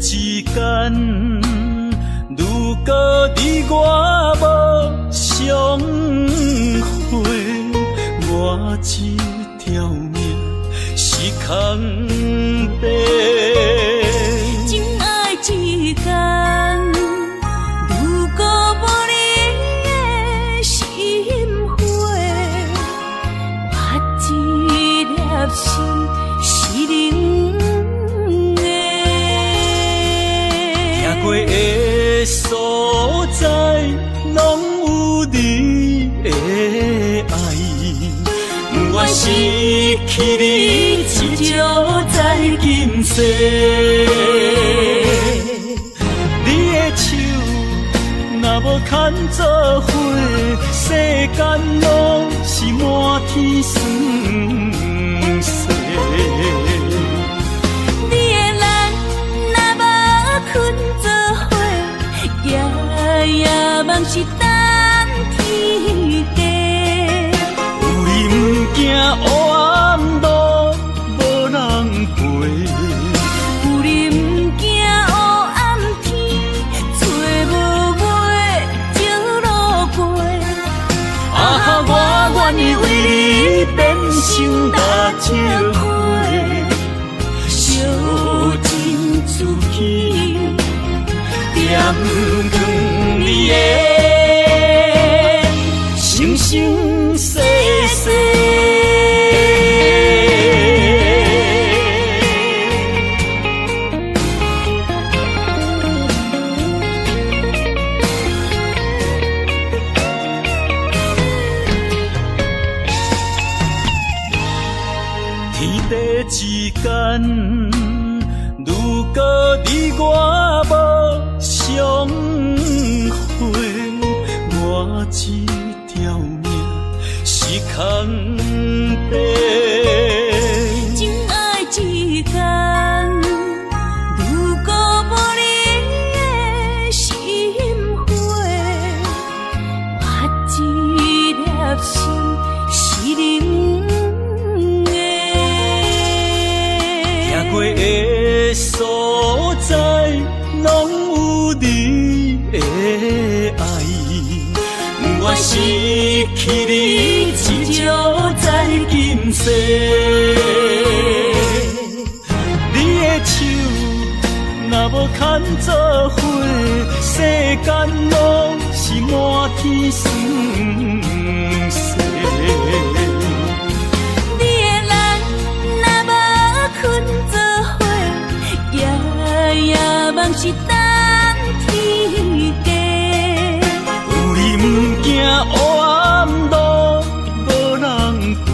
之间，如果你我无相会，我这条命是空白。情爱之间，如果无你的心花，我这粒心是冷的。行过的所在，拢有你的爱。我失去你，只少在今世。你的手若无牵做伙，世间拢是满天酸涩。你的人若无困做伙，夜梦是等天家。有你不惊黑暗路无人陪，有你不惊黑暗天，找无尾情路过。啊，我愿意为你变成大石花，烧尽自己，点光你的生生世世。天地之间，如果你我无相会，我这条命是空白。情爱之间，如果无你的心花，我这粒心是冷的。行过的所在，拢有你的爱。我失去你，只少在今世。你的手若无牵做伙，世间拢是满天酸涩。你的人若无困做伙，夜梦是等天家。有你不惊黑暗路无人陪，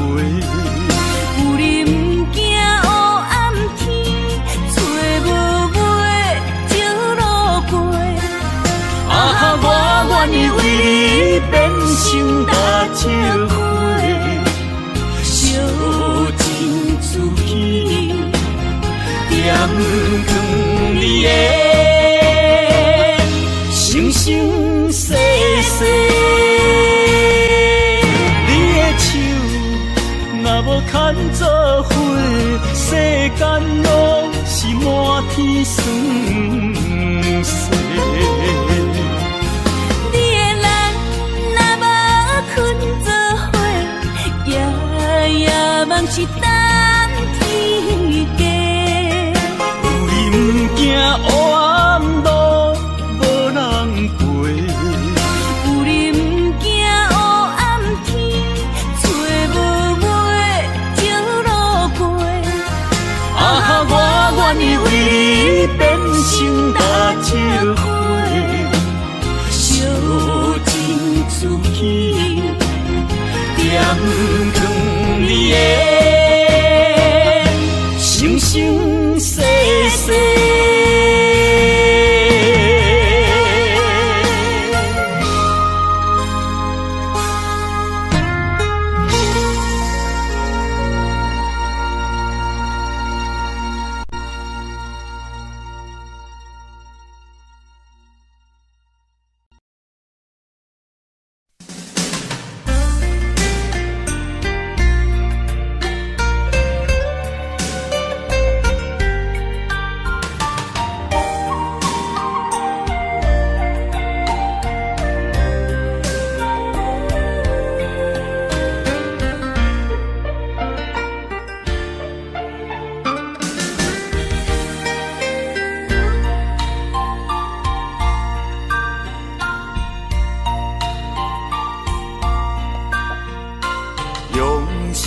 有你不惊黑暗天，找无尾情路过。啊，我愿意为你变成大石花，烧尽自己，点光你的生生世世。你的手若无牵做伙，世间拢是满天酸涩。你的人若无困做伙，夜梦是等天家。有你不惊黑暗路无人陪，有你不惊黑暗天，找无尾情路过。啊，我愿意为你变成大石花，烧尽自己，点光你的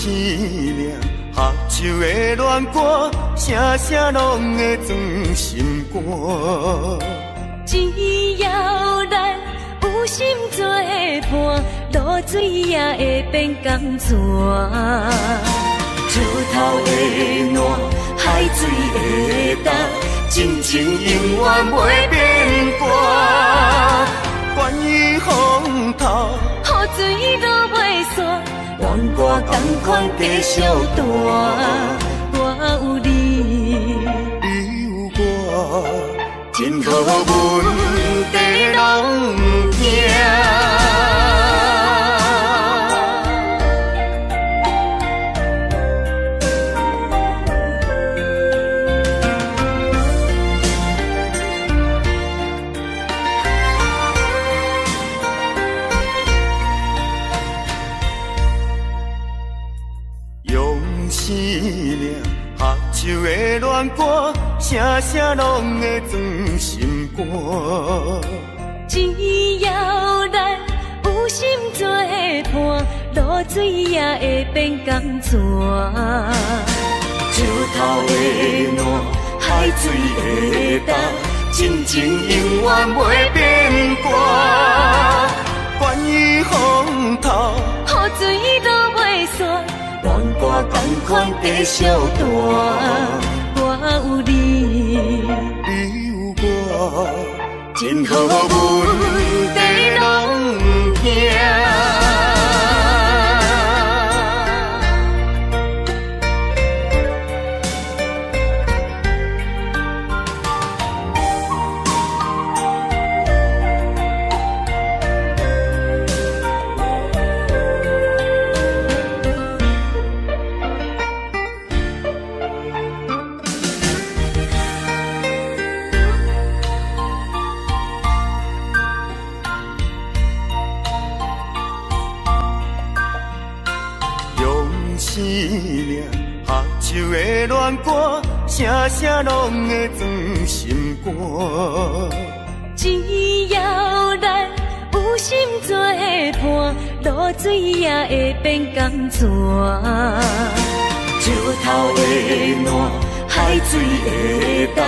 思念，合唱的恋歌，声声拢会装心肝。只要咱有心作伴，露水也会变甘泉。石头的烂，海水的干，真情永远袂变卦。关于风头，雨水都袂散，愿我同款继续大。我有你，你有我，真好阮地拢不惊。思念，合唱的恋歌，声声拢会装心肝。只要咱有心作伴，露水也会变甘泉。石头的烂，海水的干，真情永远袂变卦。关于风头，雨水都袂散，愿我同款继续大。我有你，你有我，真好阮地拢不惊。思念，合唱的恋歌，声声拢会装心肝。只要咱有心作伴，露水也会变甘泉。石头的烂，海水的干，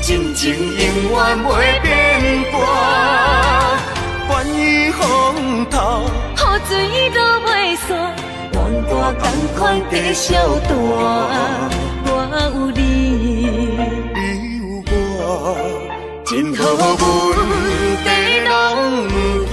真情永远袂变卦。关于风头，雨水都袂散，愿我同款继续大。我有你，你有我，真好阮地拢不惊。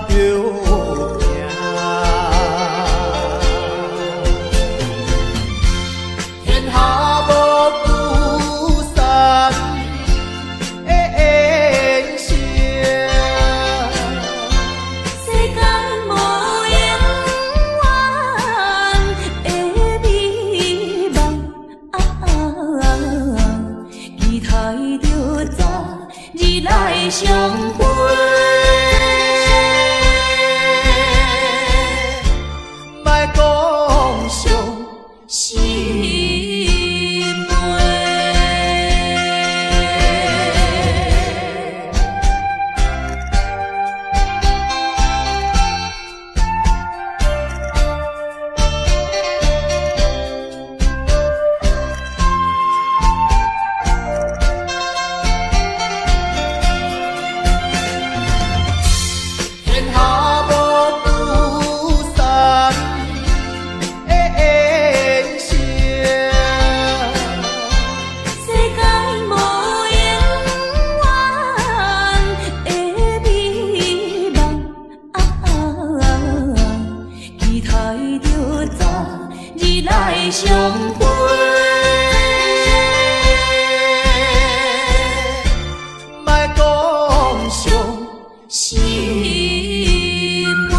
着行。天下无独善的缘声，世间无永远的美梦，期待着早日来相会。莫讲伤心悲。天下无独善的缘声，世间无永远的美梦，期待着早日来相会。莫讲伤心悲。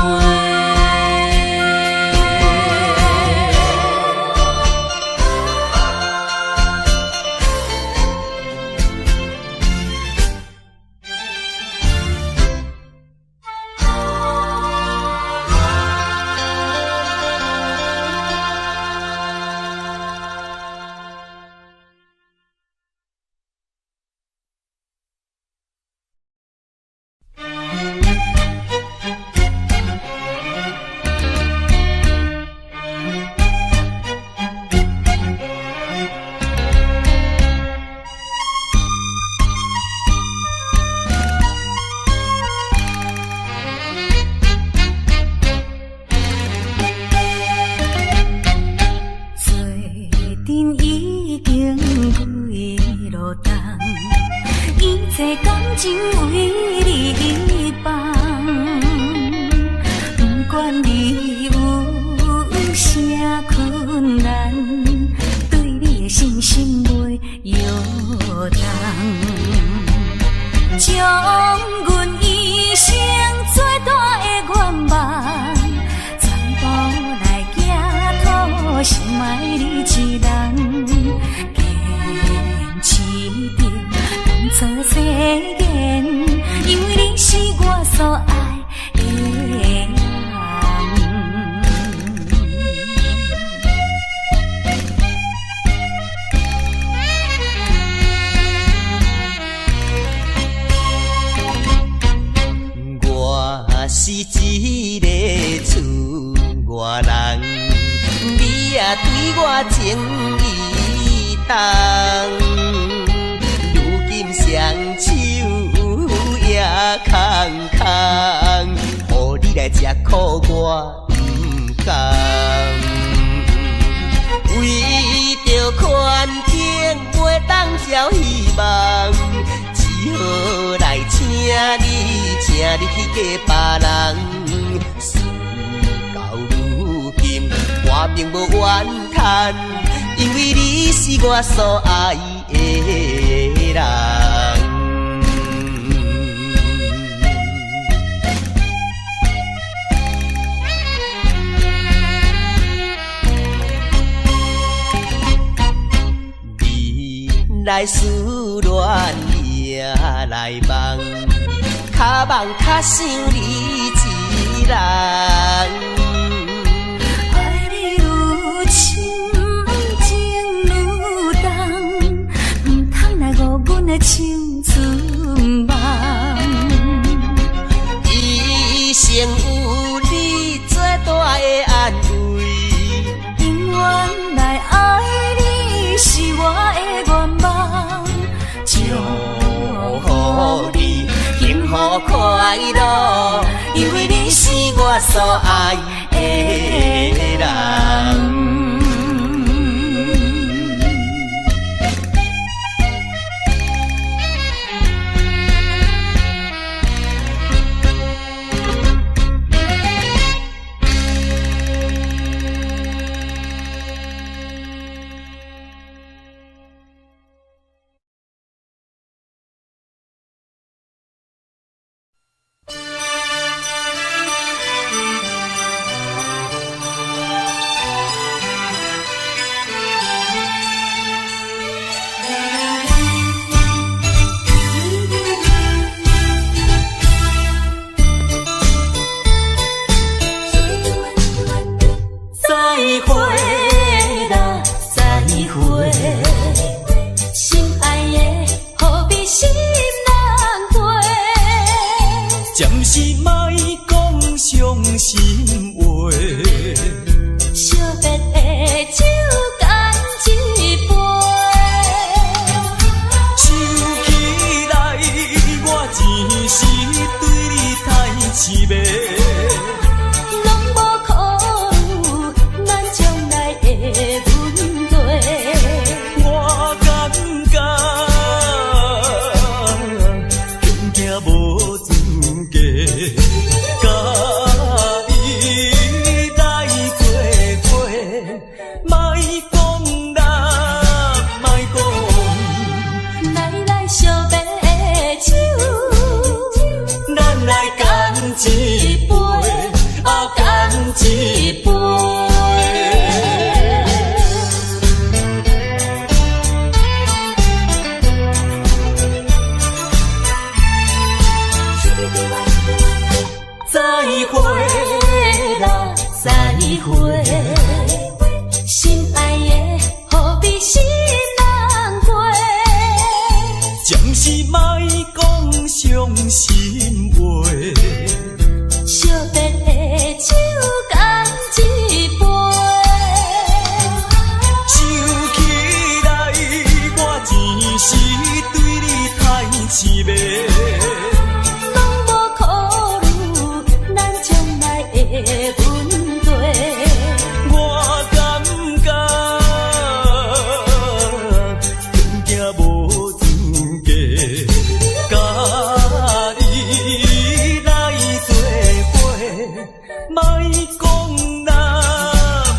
感情为你放，不管你有啥困难，对你的信心袂摇动，将阮一生最大的愿望，全部来寄托心爱你一人，坚持着。做世间，因为你是我所爱的人。我是一个厝外人，你也对我情意重。双手也空空，予你来吃苦我不甘。为着权衡袂当交希望，只好来请你去嫁别人。事到如今，我并无怨叹，因为你是我所爱的人。你来思恋也来梦，较梦较想你一人。爱你愈深，情愈重，唔通来误阮的青春梦。一生有你最大的安慰，永远来爱你是我的愿望。祝福你幸福快乐，因为你是我所爱的人。暂时莫讲伤心话。惜别的酒干一杯，想起来我前时对你太痴迷，拢无考虑咱将来的问题。我感觉恐惊无资格。一杯，干一杯。再会啦，再会，心爱的，何必心难过？暂时莫讲伤心话。惜别的酒干一杯，想起来我前时对你太痴迷，拢无考虑咱将来的问题。我感觉恐惊无资格。莫讲啦，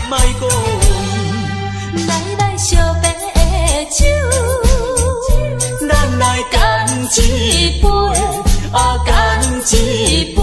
莫讲，来惜别的酒，咱来干一杯，干一杯。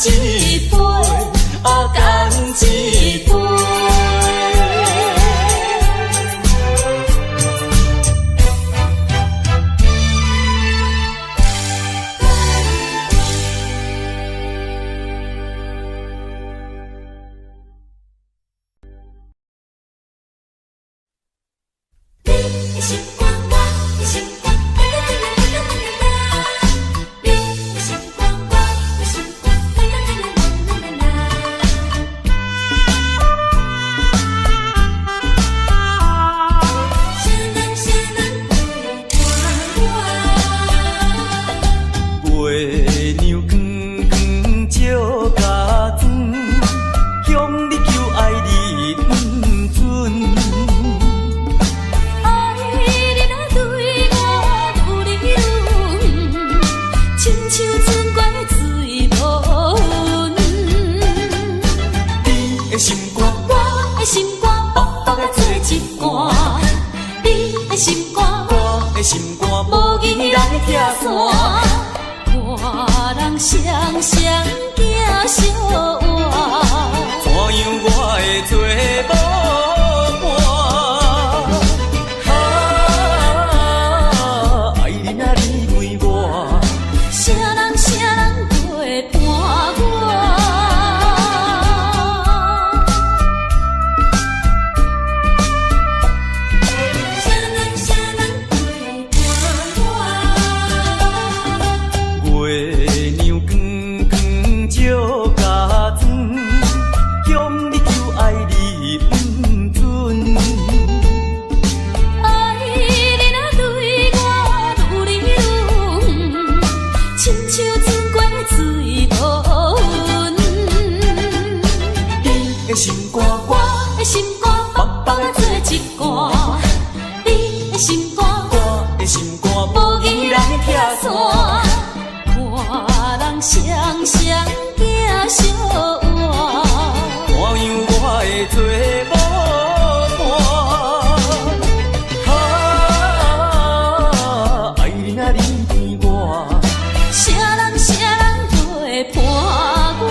一杯，干一杯。你的心光，我的心光，无义来拆散，看人双双行相换，怎样我会做无伴？爱你啊你为我，啥人都会伴我。心肝，我的心肝，白白啊做一罐。你的心肝，我的心肝，无义来拆散。看人双双行相换，看样我会做无伴。啊，爱你若离开我，啥人都会伴我。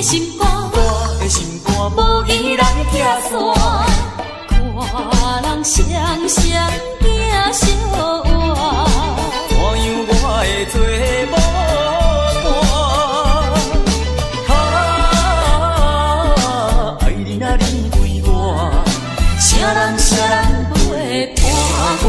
心肝，我的心肝，无义来拆散。看人双双行相换，看样我会做无伴。爱你若离开我，啥人不会伴我。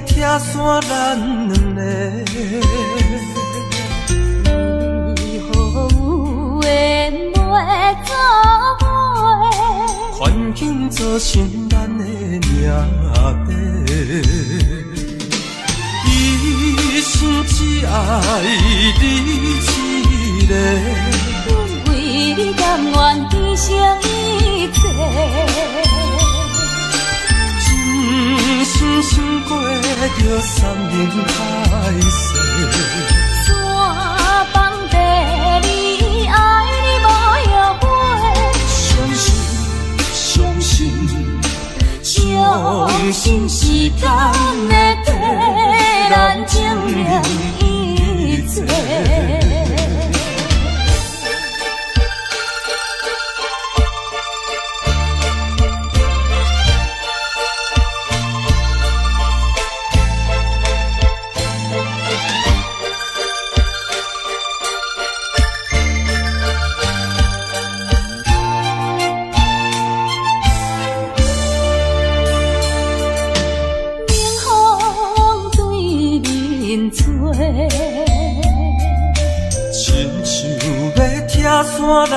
拆散咱两个。为何有缘袂做伙？环境造成咱的命地，一生只爱你一个。阮为你甘愿牺牲一切，真心想过着山盟海誓。山崩地离，爱你无后悔。相信，相信，相信时间会替咱证明一切。亲像要拆散咱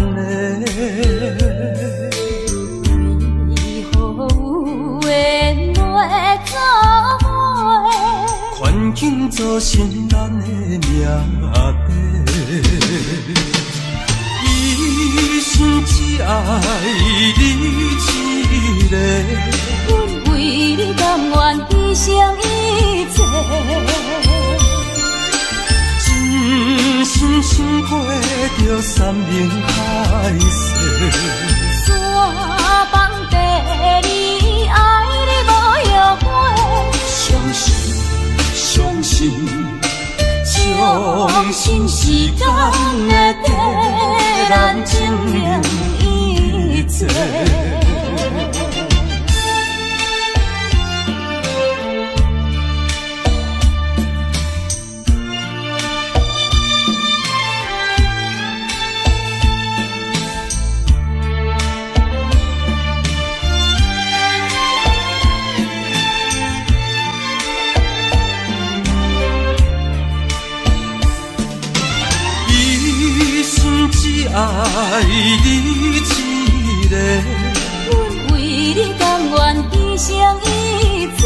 两个，为何有缘袂做伙？环境造成咱的命地，一生只爱你一个。阮为你甘愿牺牲一切，真心想过着山盟海誓。山崩地离，爱你无后悔。相信，相信，相信时间会替咱证明一切。只爱你一个，阮为你甘愿牺牲一切，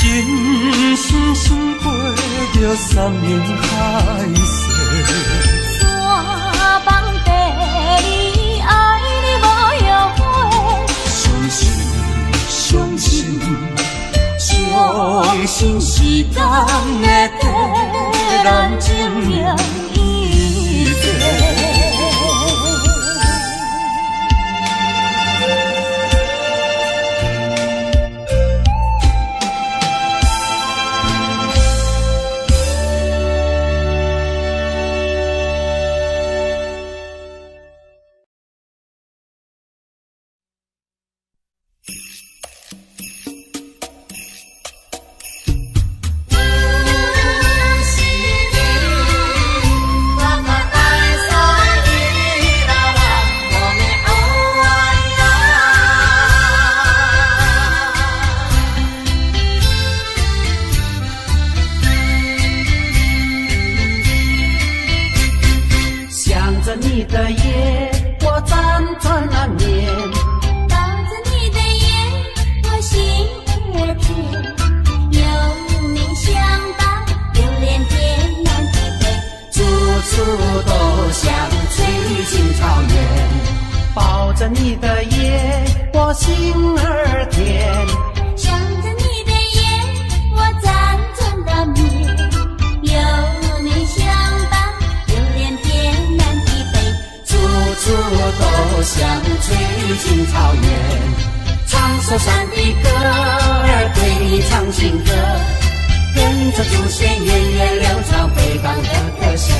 真心想过着山盟海誓。山崩地离，爱你无后悔。相信，相信，相信时间会替咱证明一切。你的夜，我辗转难眠。抱着你的眼，我心儿甜。有你相伴，流连天南地北，处处都像翠青草原。抱着你的夜，我心儿甜。想着你的眼，我辗转难眠。有你相伴，流连天南地北，处处都像翠青草原。唱首山的歌儿，对你唱情歌，跟着祖先源远流长北方的歌声，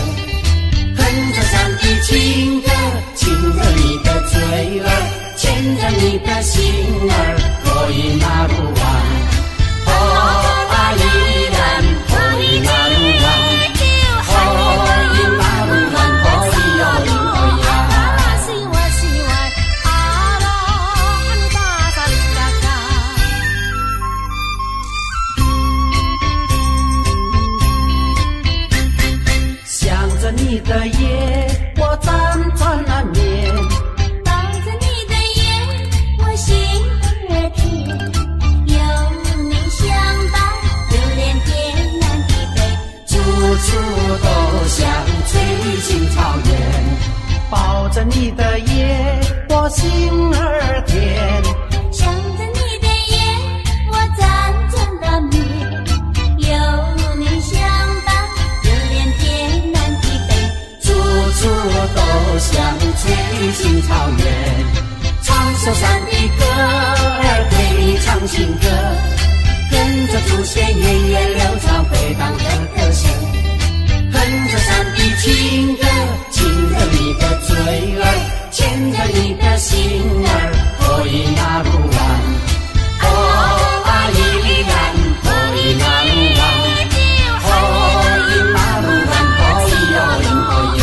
哼着山的情歌，亲着你的嘴儿，牵着你的心儿，可以那路弯，哦阿依然可以那路弯，可以那路弯，可以有可以啊。你的夜，我心儿甜。想着你的夜，我辗转难眠。有你相伴，流连天南地北，处处都像翠青草原。唱首山的歌儿，对你唱情歌，跟着祖先源远流长回荡的歌声。哼着山的情歌，亲着你的嘴儿，牵着你的心儿，可以那路弯，哦啊依然可以那路弯，可以那路弯，可以哟因可以呀。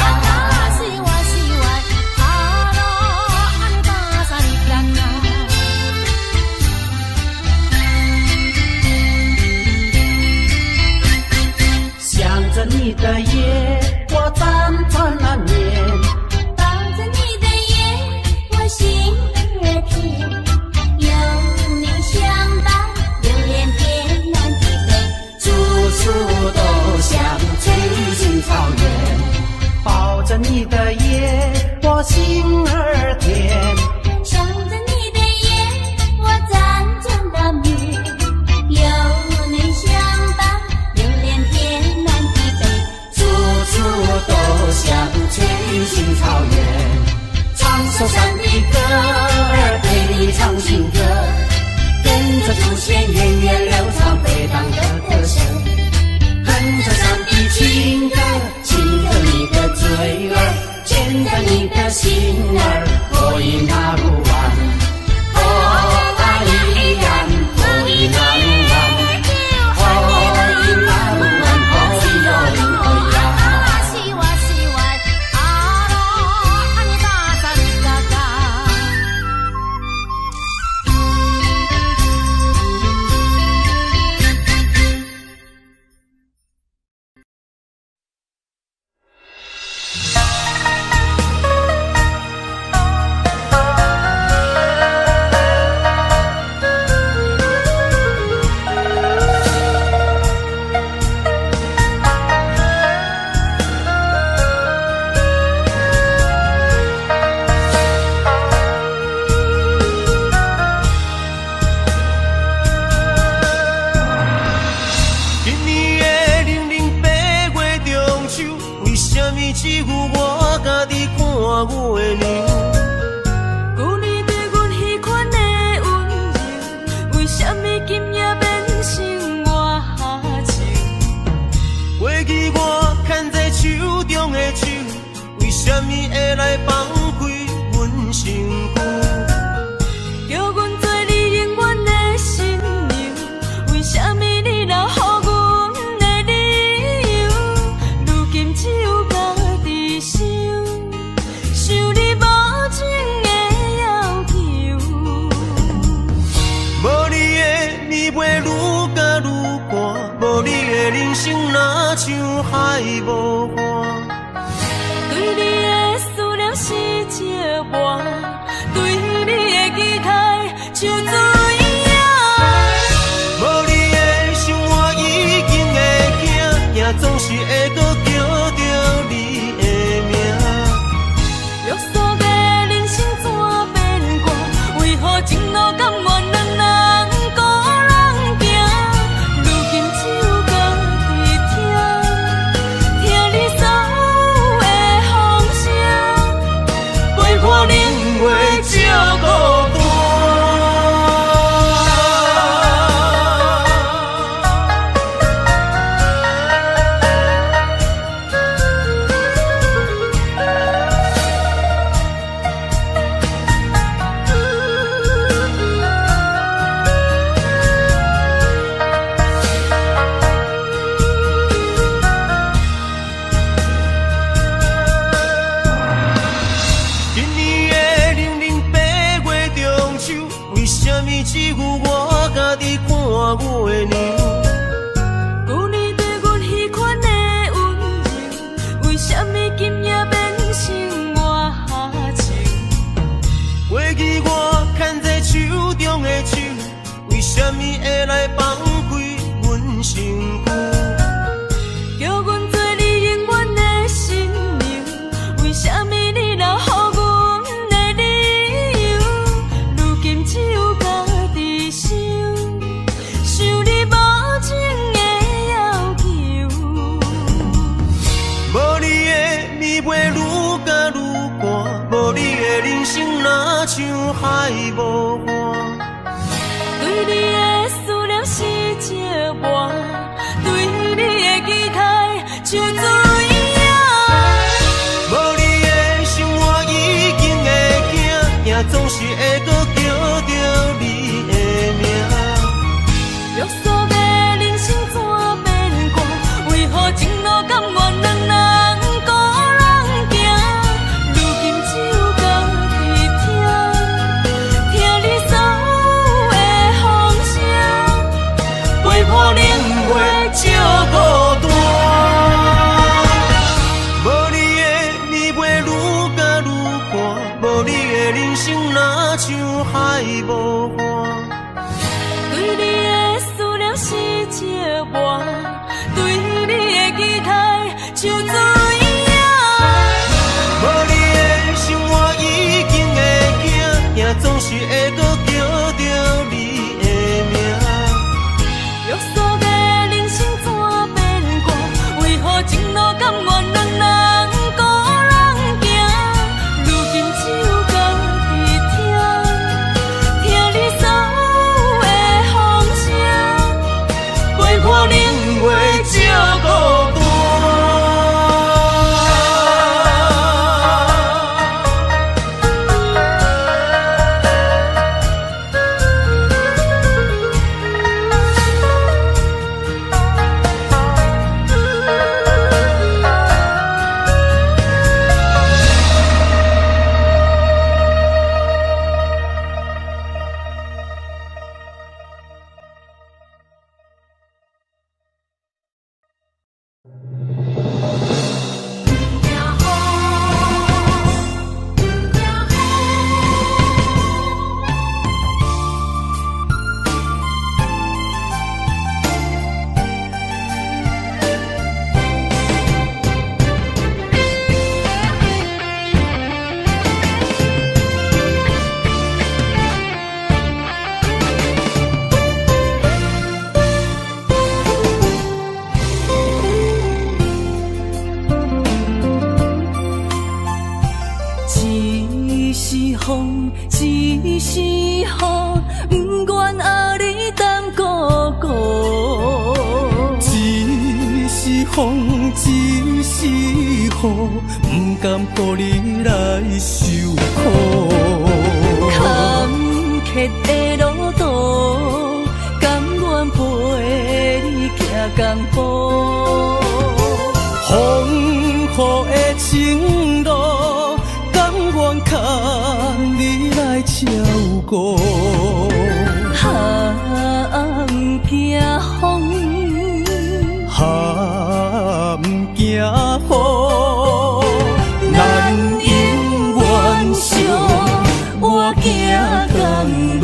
想着你的夜，我辗转难眠。抱着你的夜，我心儿甜。有你相伴，流连天南地北，处处都像翠青草原。抱着你的夜，我心儿甜。想着你的夜，我辗转难眠。有你相伴，流连天南地北，处处都像翠青草原。唱首山的歌儿，对你唱情歌，跟着祖先源远流长回荡的歌声。哼着山的情歌，亲着你的嘴儿，牵着你的心儿，可以那路弯，哦啊依然可以那路弯，可以那路弯，可以哟因可以呀。叫阮做你永远的新娘，为什么你若予阮人生若像海无岸。对你的思念是一碗，对你的期待像水影。无你的生活已经会惊，也总是会搁叫着你的名。约束的人生怎变卦？为何前路甘愿两人孤人行？如今只有家己听，听你所有的风声，陪伴冷月照孤单。无你的暝袂愈加愈寒，无你的人生若像海无岸。对你的思念是一碗，对你的期待像水影。无你的生活已经会惊，也总是会搁叫着你的名。约束的人生怎变卦？为何前路甘愿两人孤人行？如今只有家己听，听你所有的风声，陪伴冷月照孤单。一是风，一是雨，不愿后你等孤孤。一是风，一是雨，不甘予你来受苦。坎坷的路途，甘愿陪你行江步。风雨的情路，甘愿牵你来照顾。不惊风，不惊雨，咱永远相活行同路。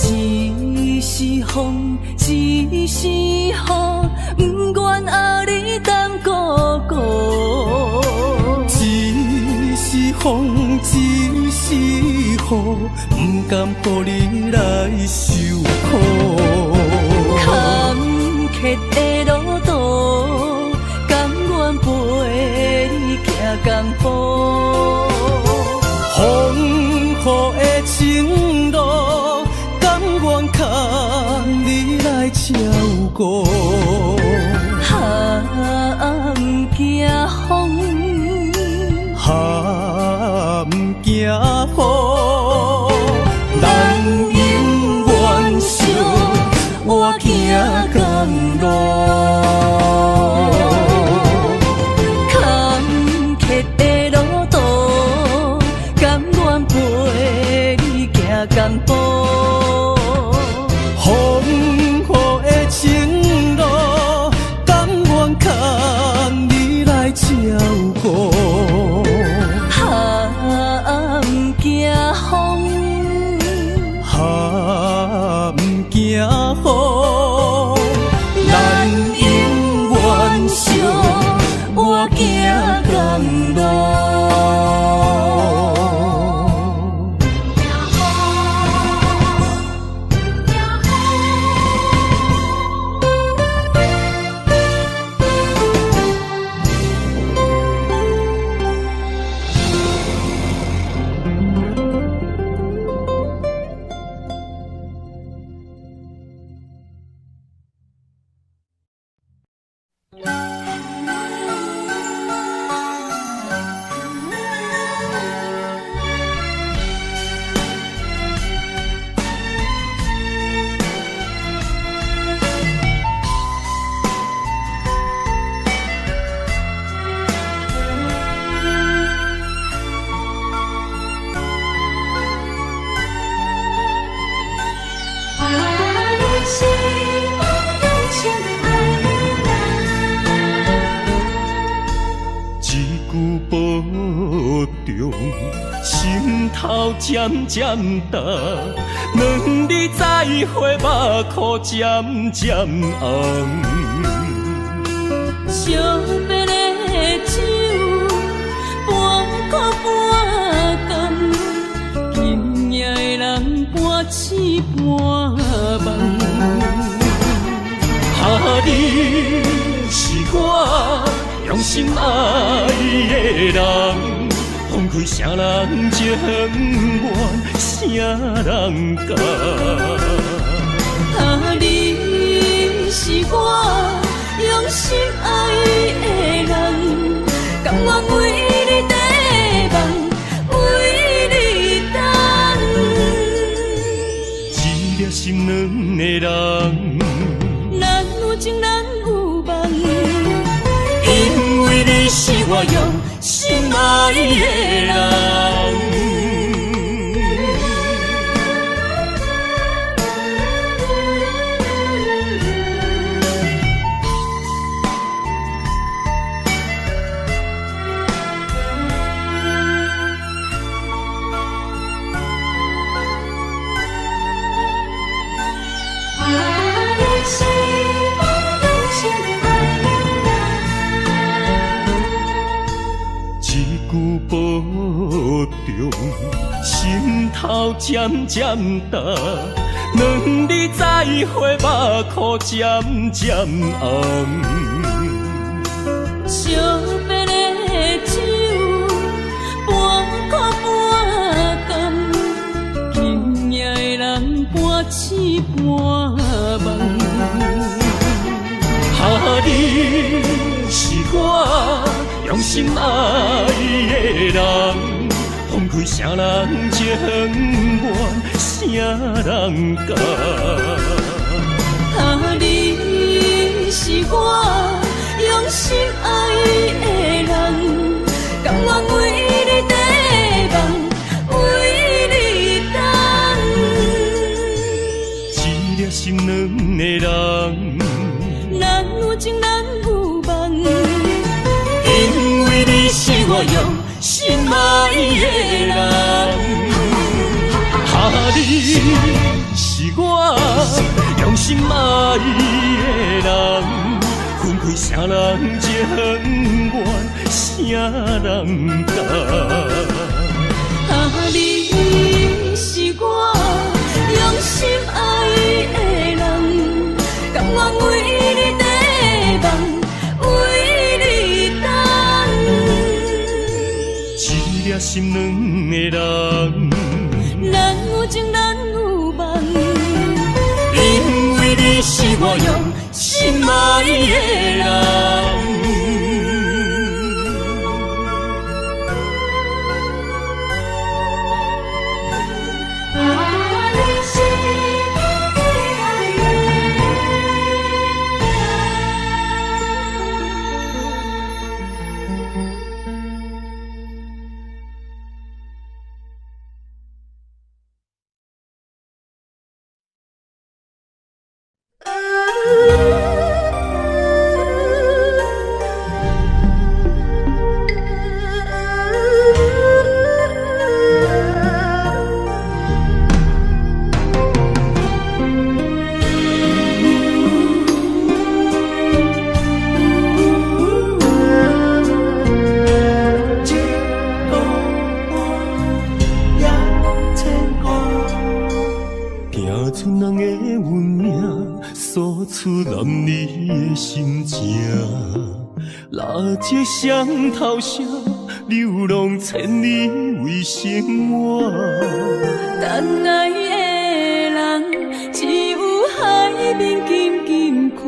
一是风，一是雨，不愿后你等孤孤。一是风，一是雨，不甘予你来受苦。坎坷的路途，甘愿陪你行江步。风雨的情路，甘愿牵你来照顾。不惊风，不惊雨，咱永远相活行同路。坎坷的路途，甘愿陪你行江步。风雨的情路，甘愿牵你来照顾。不惊风，不惊雨，咱永远相心头渐渐重，两日再会，目眶渐渐红。惜别的酒，半苦半甘，今夜的人半醒半梦。你是我用心爱的人。放开啥人情愿，啥人甘？你是我用心爱的人，甘愿为你地梦，为你等。一粒心两个人，咱有情咱有梦，因为你是我用心爱的人。保重，心头渐渐重，两日再会，目眶渐渐红。惜别的酒，半苦半甘，今夜的人半醒半梦。你是我用心爱的人，放开啥人情愿，啥人甘？你是我用心爱的人，甘愿为你地梦，为你等。一粒心两个人，咱有情咱有梦，因为你是我用心爱的人。你是我用心爱的人，分开啥人情愿，啥人甘？你是我用心爱的人，甘愿为你地梦，为你等。一粒心两个人，咱有情咱有梦，因为你是我用心爱的人。剩人的运命，诉出男女的心情。垃圾双头蛇，流浪千里为生活。等爱的人，只有海面静静看，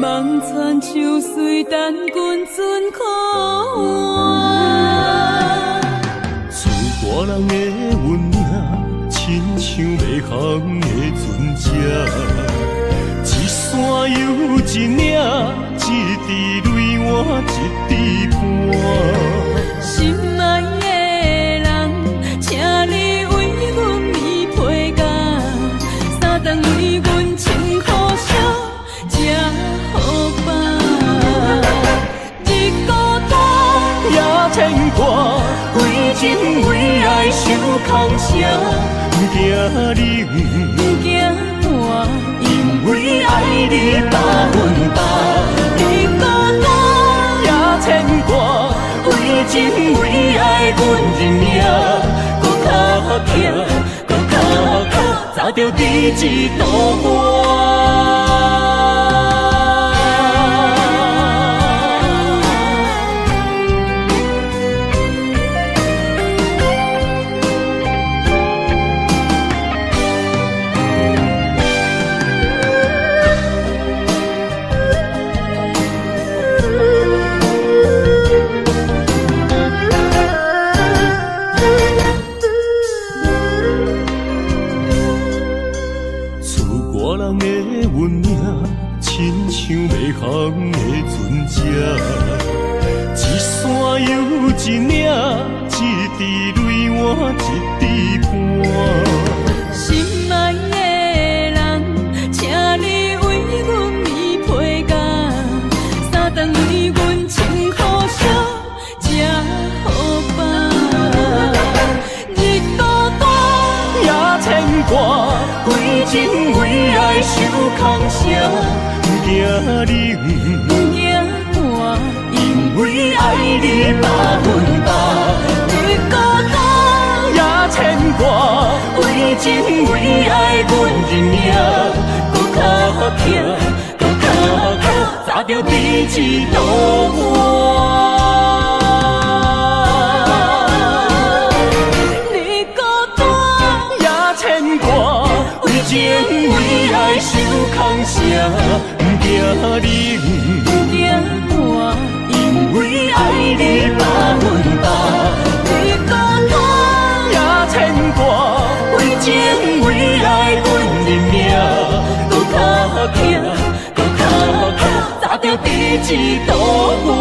望穿秋水等君尊可换。厝大人的运命，亲像袂航的船只，一山又一岭，一滴泪换一滴汗。心爱的人，请你为阮披被甲，三顿为阮穿苦烧，吃好饱。日孤单也牵挂，为情为爱受空城，不惊冷，不惊寒，因为爱你百分百。日孤单也牵挂，为情为爱阮认命，搁较强，搁较靠，早着伫一道岸。亲像袂航的船只，一山又一岭，一滴泪换一滴汗。心爱的人，请你为阮披被甲，三顿为阮穿苦烧，吃好饱。日孤单也牵挂，为情为爱受空城。不惊冷，不惊寒，因为爱你百分百。日孤单也牵挂，为情为爱阮认命，搁较强，搁较靠，早着伫一道岸。日孤单也牵挂，为情为爱受空城。不惊冷，不惊寒，因为爱你百分百。日孤单也牵挂，为情为爱阮认命，搁较强，搁较靠，早着伫一道岸。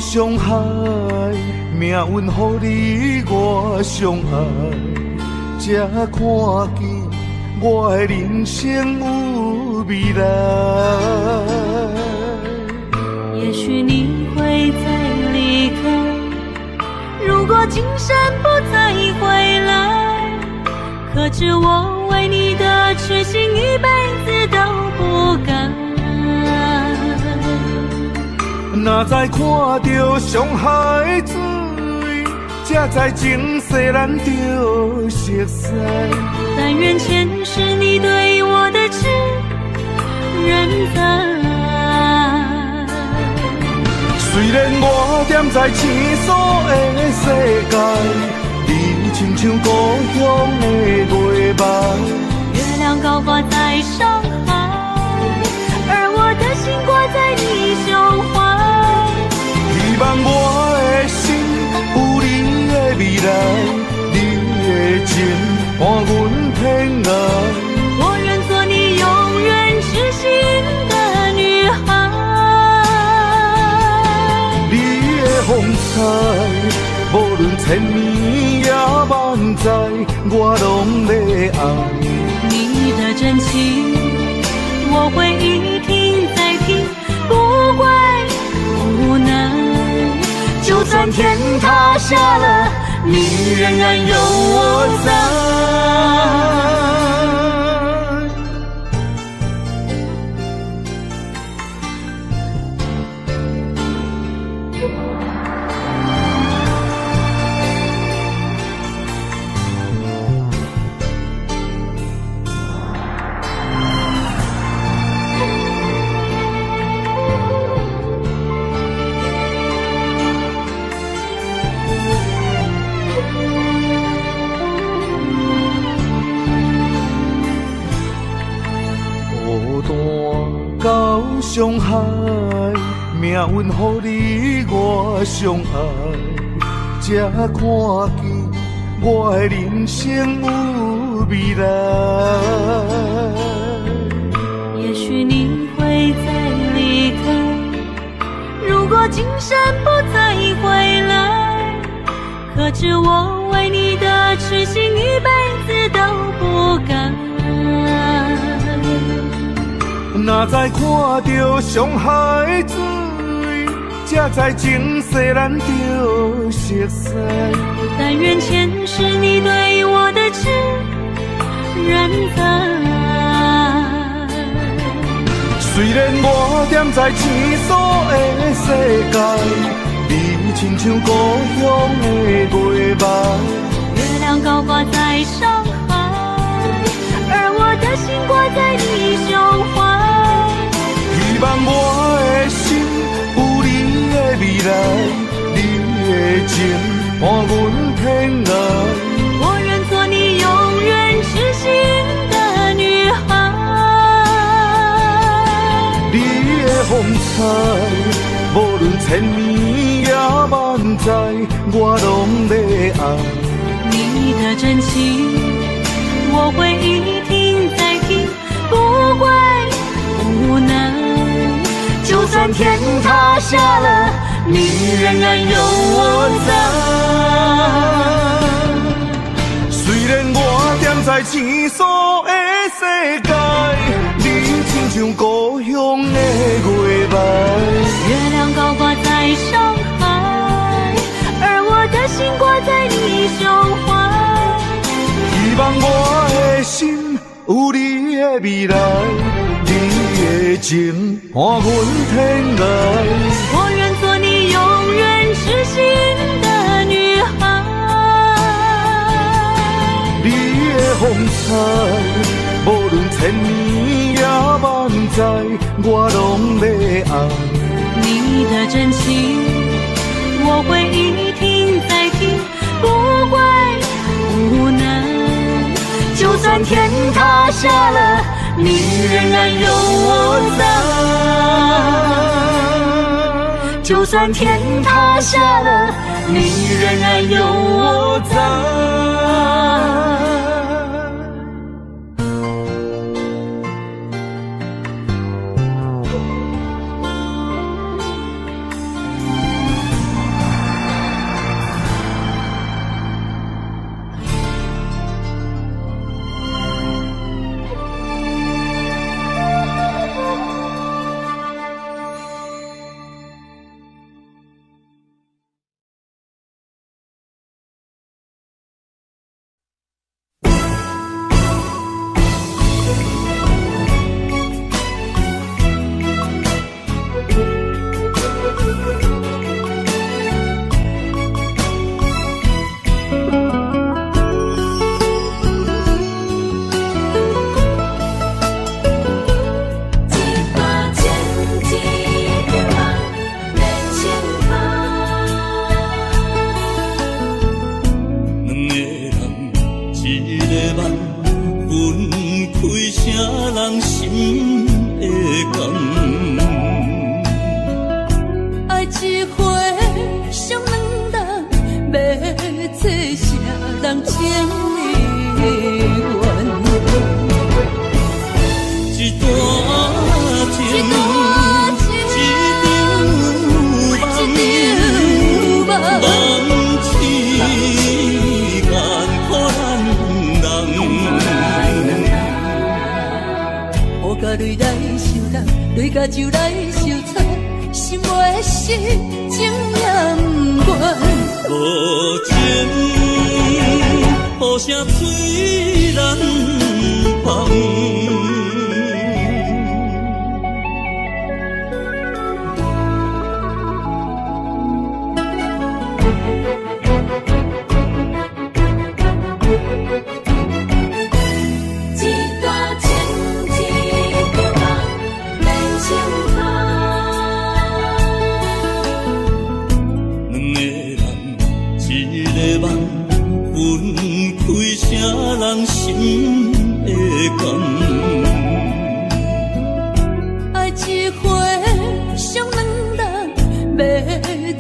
伤害，命运予你我相爱，才看见我的人生有未来。也许你会再离开，如果今生不再回来，可知我为你的痴心一辈子都不改。若再看到伤害水，才知前世咱就熟悉。但愿前世你对我的痴仍在。虽然我踮在青锁的世界，你亲像故乡的月白。月亮高挂在上海，而我的心挂在你胸怀。希望我的心有你的未来，你的情伴阮偏爱。我愿做你永远痴心的女孩。你的风采，无论千年也万载，我拢要爱。你的真情，我会一听再听，不怪无奈。就算天塌下了，你仍然有我在。到上海，命运予你我相爱，才看见我的人生有未来。也许你会再离开，如果今生不再回来，可知我为你的痴心一辈子都不改。若再看到上海水，才知情世咱着熟悉。但愿前世你对我的痴仍在。虽然我踮在青锁的世界，你亲像故乡的月白。月亮高挂在上海，而我的心挂在你胸怀。希望我的心有你的未来，你的情伴阮偏爱。我愿做你永远痴心的女孩。你的风采，无论千年也万载，我拢要爱。你的真情，我会一听再听，不怪无奈。就算天塌下了，你仍然有我在。虽然我踮在青锁的世界，你亲像故乡的月白。月亮高挂在上海，而我的心挂在你胸怀。希望我的心有你的未来，你的情伴阮天爱。我愿做你永远痴心的女孩。你的风采，无论千年也万载，我拢要爱。你的真情，我会一听再听，不怪无奈。就算天塌下了，你仍然有我在。就算天塌下了，你仍然有我在。一段情，一场梦，梦痴眼可咱人。雨甲泪来相挡，泪甲酒来相擦，心爱的事情也不愿。无情，雨声催人芳。人心的感，爱一回伤两人，要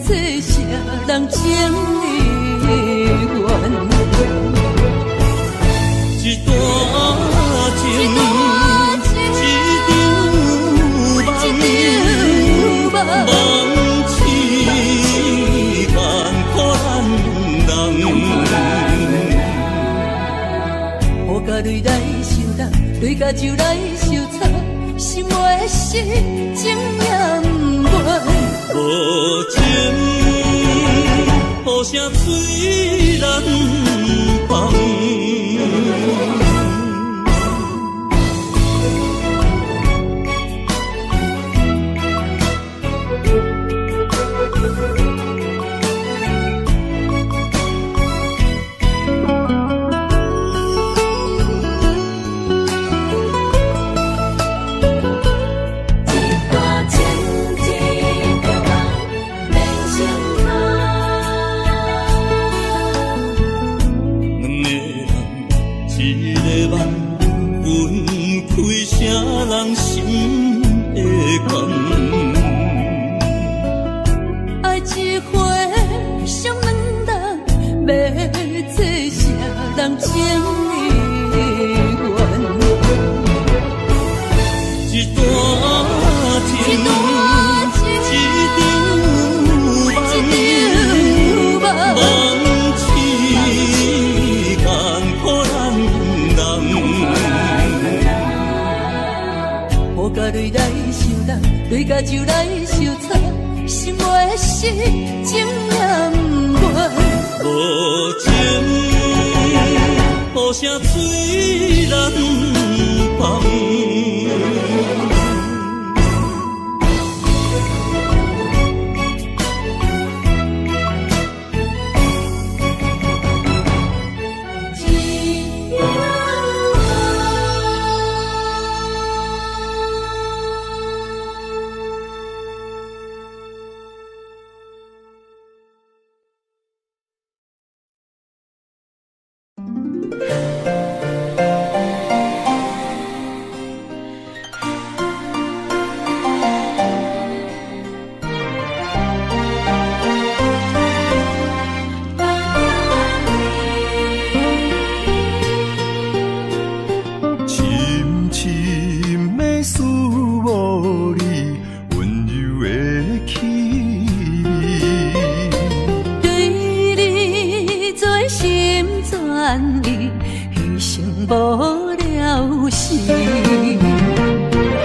做啥人情的缘？一段情，一场梦，梦痴眼可咱人。雨甲泪来相挡，泪甲酒来相擦，心爱的事情也不愿。无情，雨声催人芳。人心的感，爱一回伤两人，要做啥人情的缘？一段情，一场梦，梦痴眼可咱人。雨甲泪来相挡，泪甲酒来相擦，心爱的事情也不愿。无情，雨声催人芳。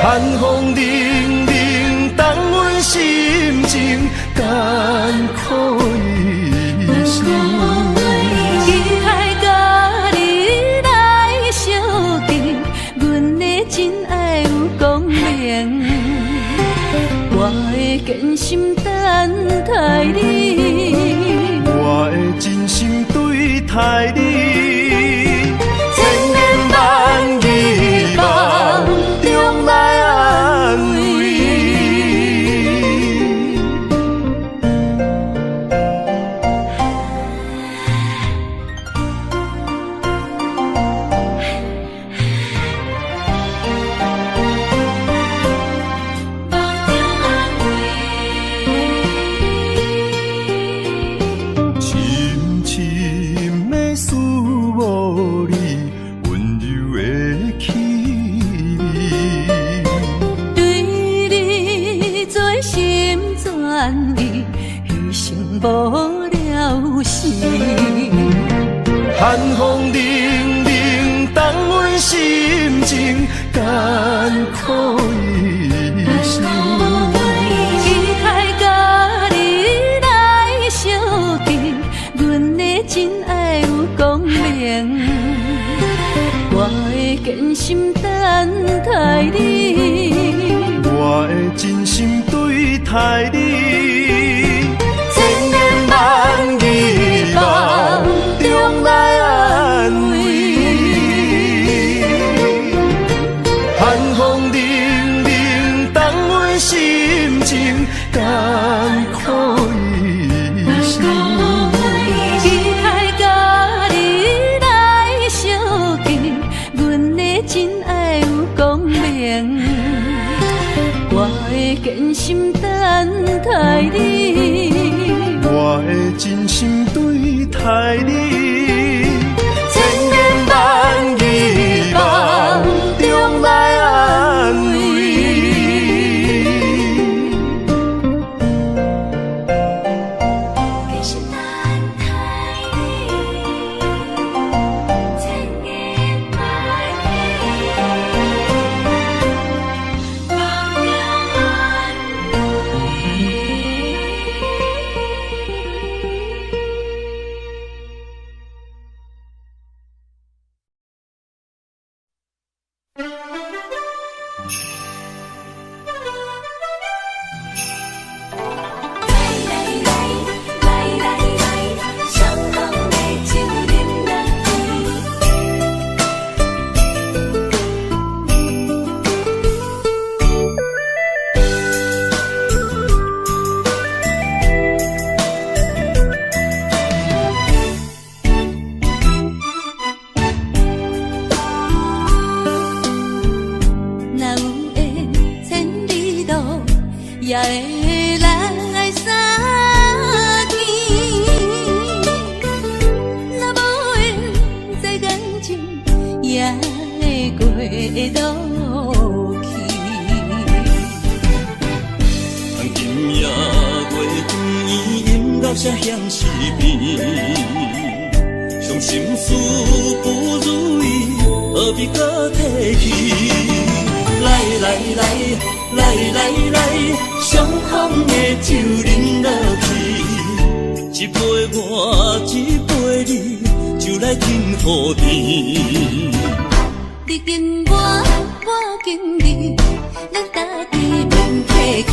寒风凛凛，冻阮心情艰苦一生。期待甲你来相见，阮的真爱有光明，我会坚心等待你，我会真心对待你，千言万语梦中来安慰。深深的思了心。寒风凛凛，冻阮心情艰苦一生。期待甲你来相见，阮的真爱有光明。我会坚心等待你，我会真心对待你，千言万语梦中来安慰。寒风凛凛，冻阮心情艰苦一生。期待甲你来相见，阮的真爱有光明。我会坚心等待你，我会真心对待你，千言万语梦中来安慰。坚心等待你，千言万语梦中安慰。也会来相见，若无缘在感情，也会过渡去。今夜月光伊音乐声响是变，伤心事不如意，何必搁提起？来来来，伤风的酒饮落去，一杯我，一杯你，就来敬予甜。你敬我，我敬你，咱家己免客气，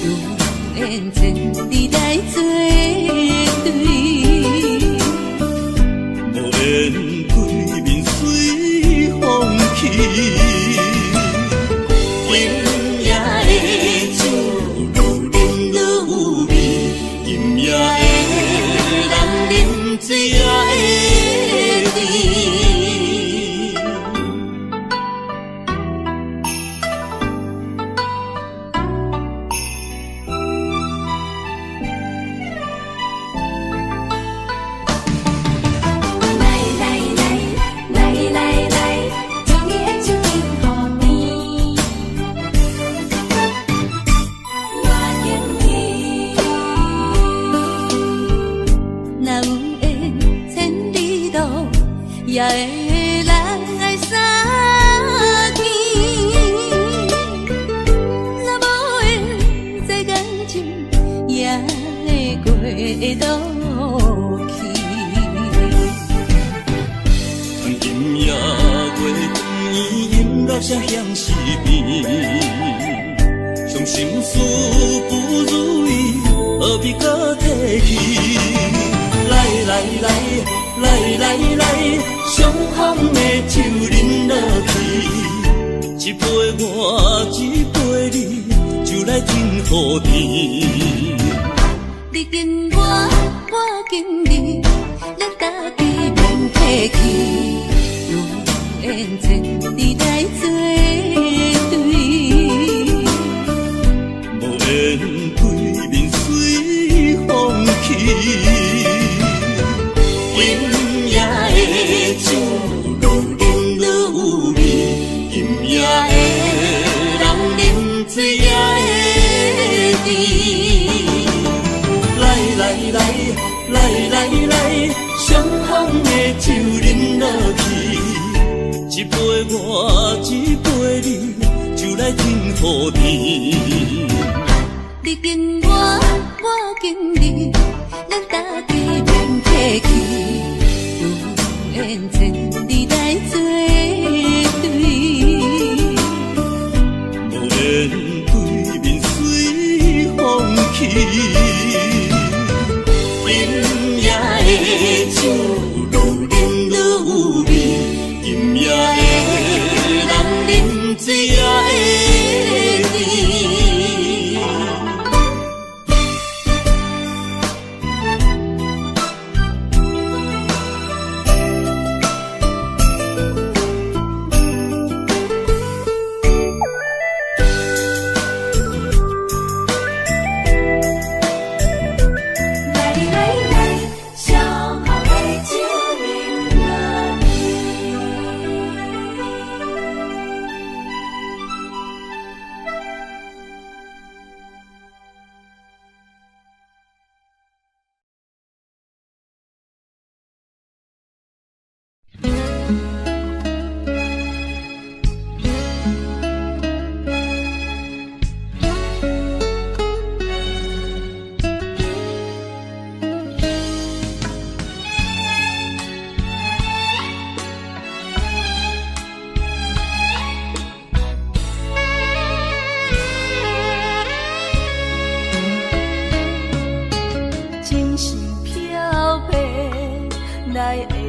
有缘千里来作对，无缘对面随风去。今夜的酒愈饮愈有味，今夜的人饮醉也会甜。也会来相见，若无缘在感情，也会过渡去。今夜月光伊音乐声响是变，伤心事不如意，何必搁提起？来，伤风的酒饮落去，一杯我，一杯你，就来敬予甜。你敬我，我敬你，咱家己免客气，有缘千里来作对，无缘对面随风去。今夜的酒愈饮愈有味，今夜的人饮醉也会甜。来。来，双风的酒饮落去，一杯我，一杯你，就来天和地。你敬我，我敬你，咱大家免客气，有缘千里来作对，无缘对面随风去。今夜的酒愈饮愈有味，今夜的人饮醉也会醉。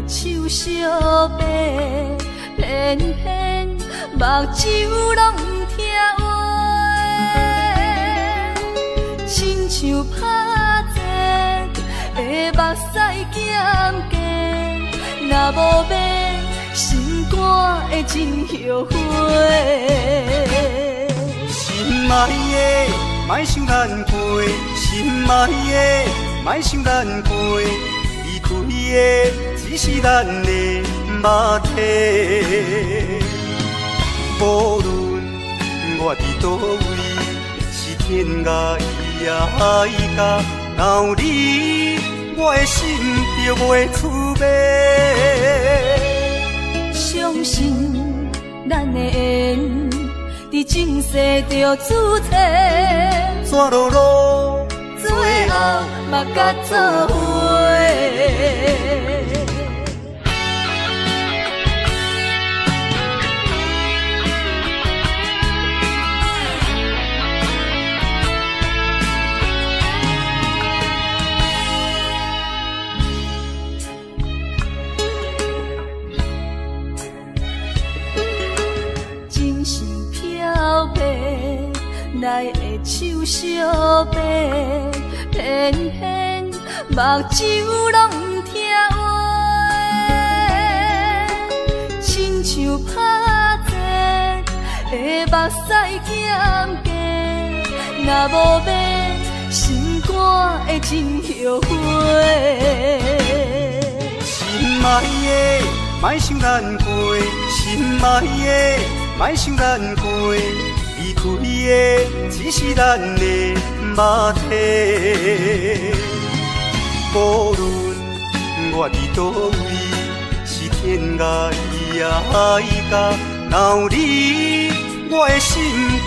手相白，偏偏目睭拢不听话，亲像拍折的目屎减低，若无变，心肝会真后悔。心爱的，莫想咱过；心爱的，莫想咱过。离开的只是咱的肉体。无论我伫倒位，是天涯海角，若有你，我的心就袂蹙迷。相信咱的缘，伫前世就注定，怎落落，最后嘛甲做伙。来的手相白，偏偏目睭拢不听话，亲像拍折的目屎减低，若无变，心肝会真后悔。心爱的，莫想咱过；心爱的，莫想咱过。离开的只是咱的肉体，无论我伫倒位，是天涯海角，若有你，我的心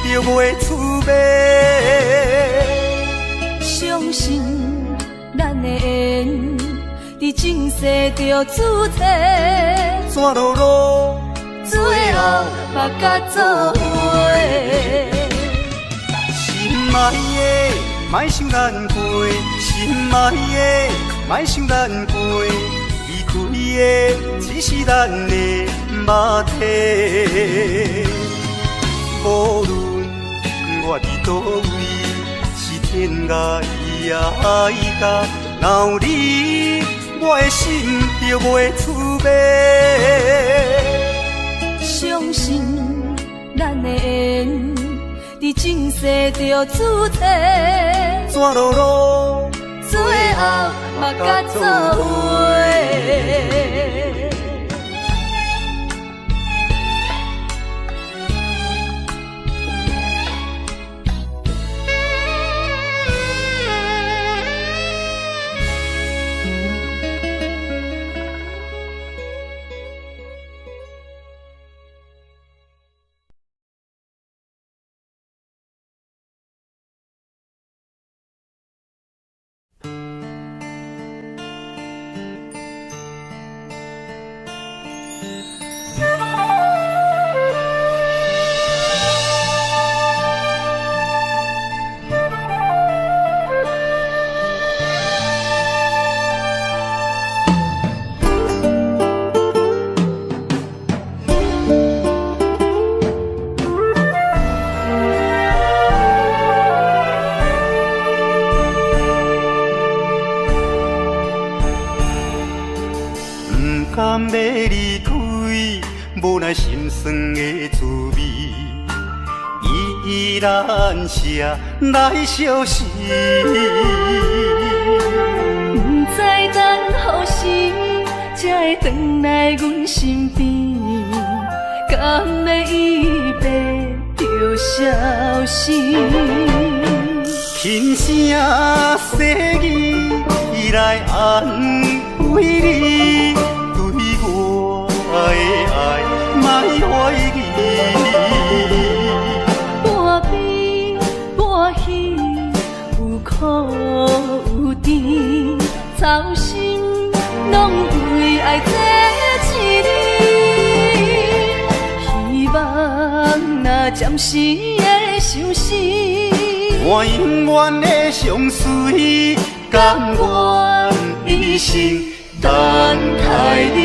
就袂蹙迷。相信咱的缘，伫前世就注定，怎落落，最后嘛甲做伙。心爱的，莫想咱过；心爱的，莫想咱过。离开的只是咱的肉体，无论我伫倒位，是天涯海角，若有你，我的心就袂蹙迷。相信咱的缘，伫前世就注定，怎落落，最后嘛甲做伙。甘要离开，无奈心酸的滋味，依然写来相思。不知等何时才会回来阮身边，甘要一别就消失。轻声细语来安慰你，对我的爱莫怀疑。半悲半喜，有苦有甜，操心拢为爱这一日。希望若暂时的相思，我永远的相随，甘愿一生等待你。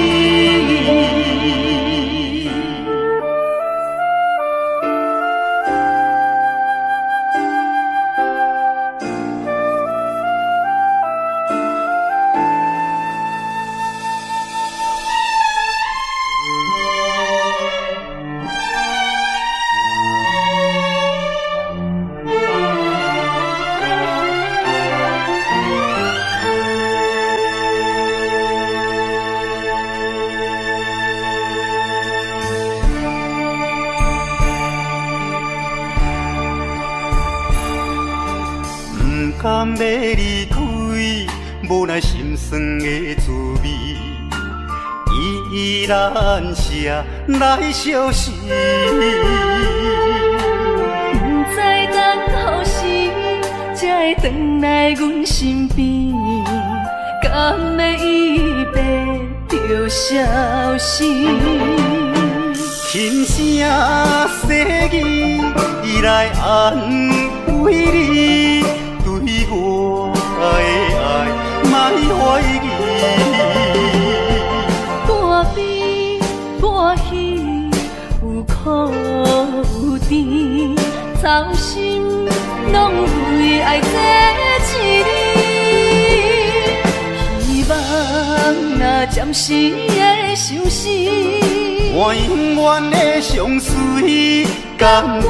甘要离开，无奈心酸的滋味，依然写来相思。不知等何时才会回来阮身边，甘要一别就消失。轻声细语来安慰你，对我的爱莫怀疑。半悲半喜，有苦有甜，操心拢为爱这一日。希望若暂时的相思，我永远的相随，甘愿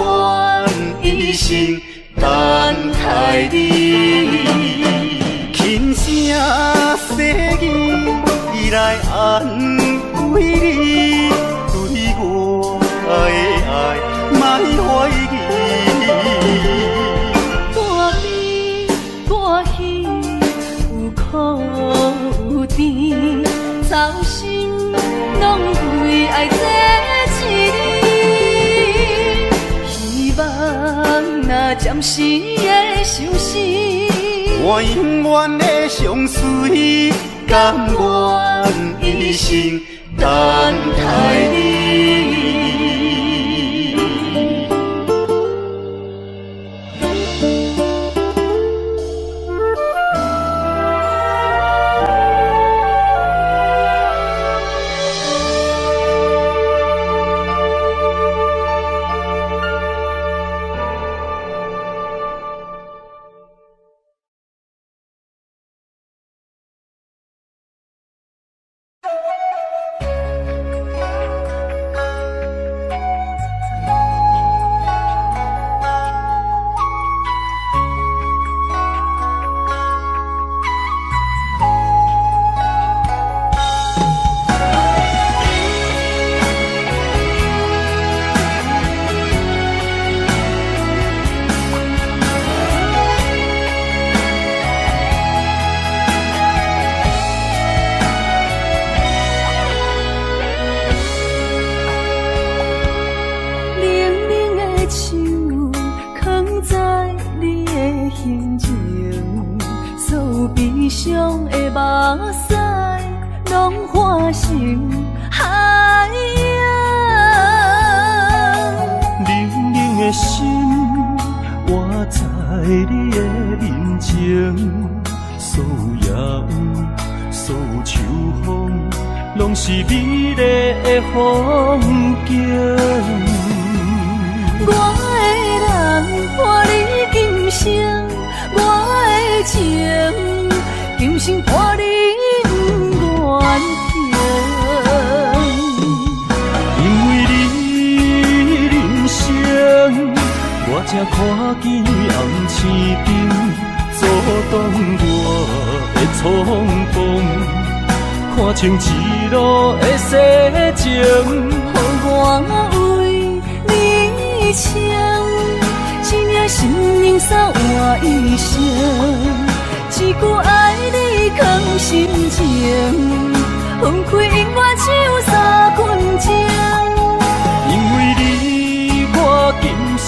一生等待你。轻声细语来安慰你，对我的爱莫怀疑。半悲半喜，有苦有甜，操心拢为爱这一日。希望若暂时的相思，我永远的相随，甘愿一生等待你。悲伤的目屎，拢化成海洋。冷冷的心，活在你的面前，所有夜，所有秋风，拢是美丽的风景。我的人伴你今生，我的情今生伴你不愿停。才看见红青灯阻挡我的冲动。看清一路的世情，予我为你唱，一领心灵扫换一生，一句爱你藏心情，分开永远只有三分钟。因为你我今生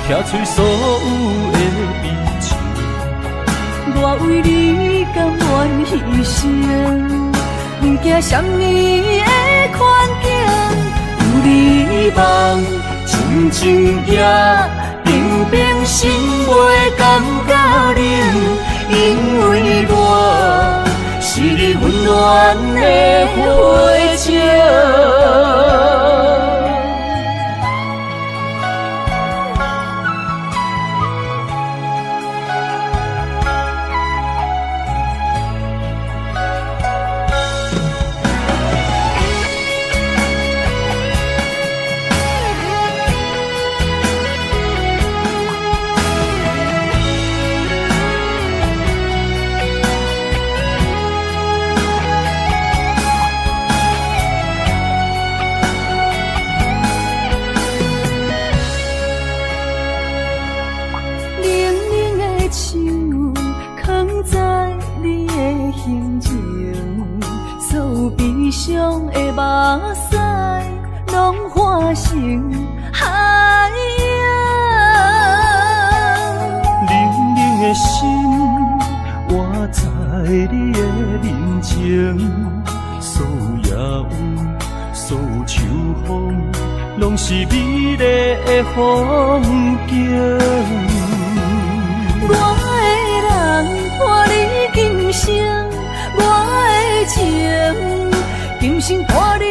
拆碎所有的悲情，我为你甘愿牺牲，不惊什么的困境。有你梦，亲情也平平心袂感觉冷，因为我是你温暖的花情。伤的目屎，拢化成海洋。冷冷的心，活在你的面前，所有野雨，所有秋风，拢是美丽的风景。我的人，伴你今生，我的情。今生伴你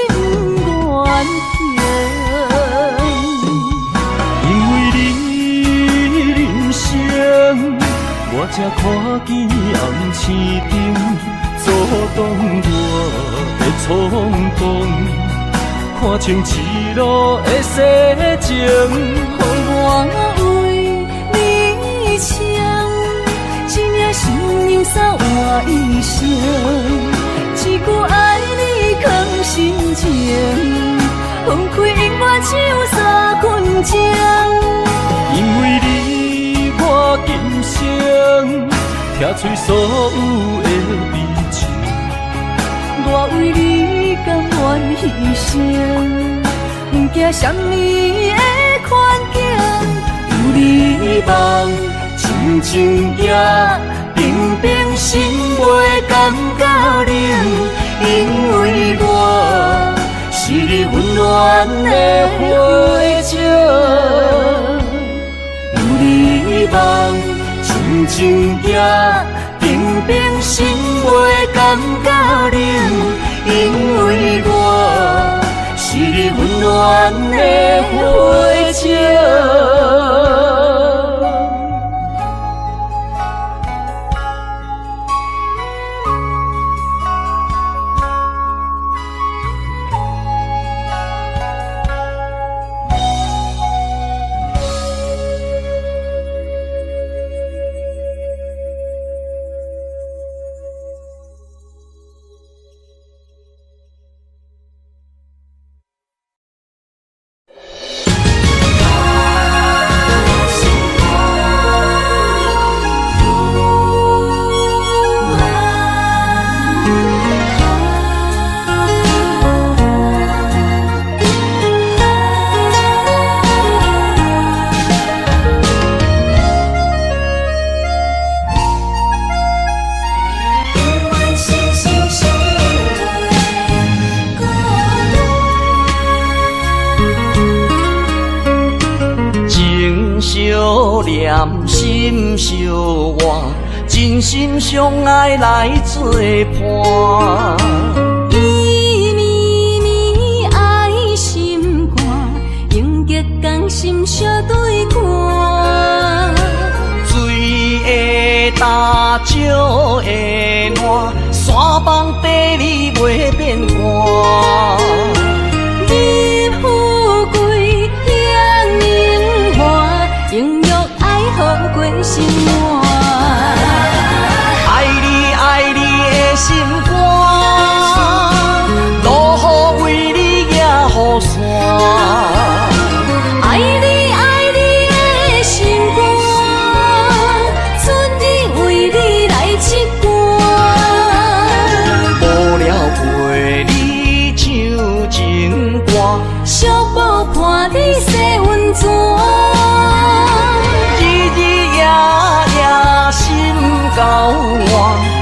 不愿停，因为你人生，我才看见红青灯阻挡我的冲动，看清一路的世情，予我为你唱，一领心灵扫换一生，一句爱你藏心情，分开永远只有三分钟。因为你我今生拆碎所有的悲情，我为你甘愿牺牲，不惊什么的困境。有你梦，亲情也平平心袂感觉冷，因为我是你温暖的花情。有你梦，亲情也平平心袂感觉冷，因为我是你温暖的花情。念心相换，真心相爱来作伴。绵绵爱心肝，永结同心相对看。水会干，石会烂，山崩地裂袂变寒。你富贵享荣。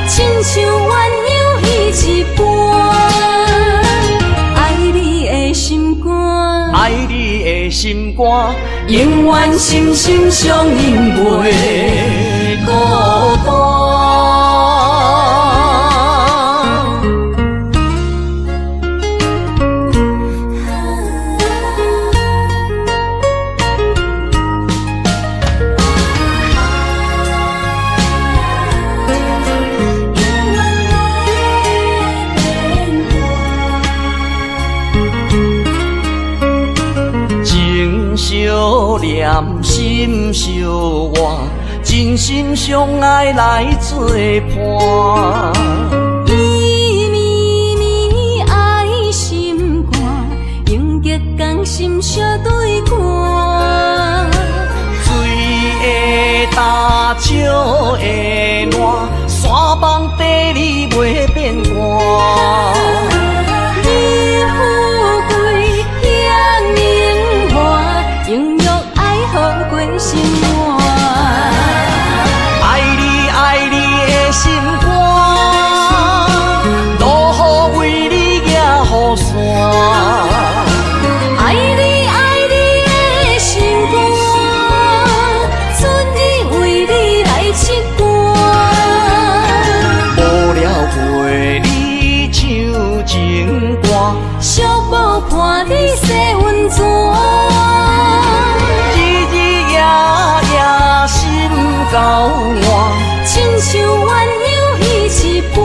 亲像鸳鸯彼一半。爱你的心肝，爱你的心肝，永远心心相印，袂孤单。相念心相活，真心相爱来作伴。伊绵绵爱心肝，永结同心相对看。水的干，石的烂，山崩地裂袂变卦。心肝，爱你爱你的心肝，路雨为你行雨伞。爱你爱你的心肝，春日为你来刺肝。无聊陪你唱情歌，寂寞伴你洗温泉。交换，亲像鸳鸯彼一半。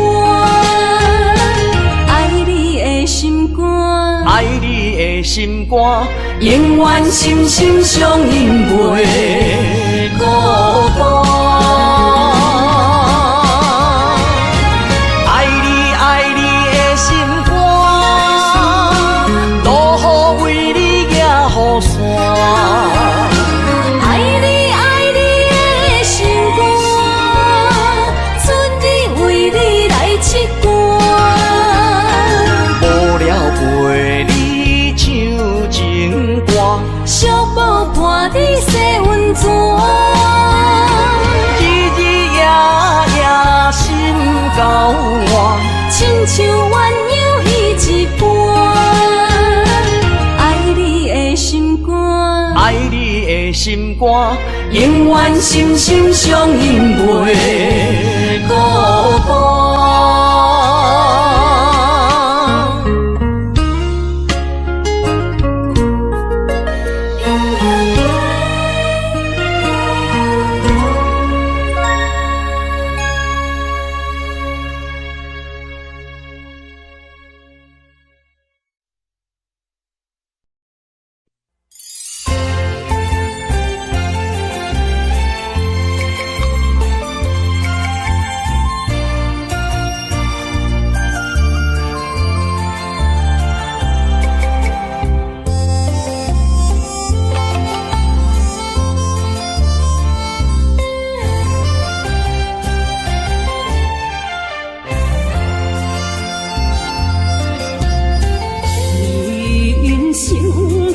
爱你的心肝，爱你的心肝，永远心心相印，袂孤单。爱你爱你的心肝，路雨为你行雨伞。陪你唱情歌，寂寞伴你洗温泉。日日夜夜心交换，亲像鸳鸯彼一半。爱你的心肝，爱你的心肝，永远心心相印，袂孤单。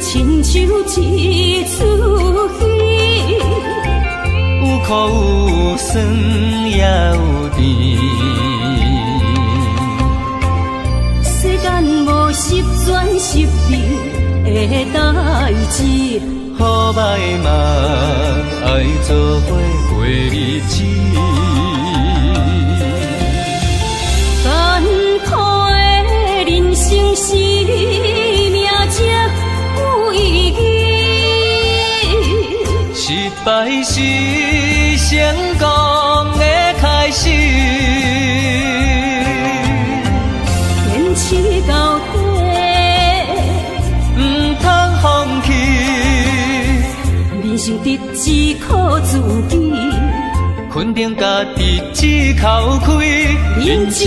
亲像一出戏，有苦有酸也有甜。世间无十全十美的代志，好歹嘛爱做伙过日子。艰苦的人生是命才有意义，失败是成功的开始。坚持到底，不通放弃。人生得只靠自己，肯定家己只口开，认真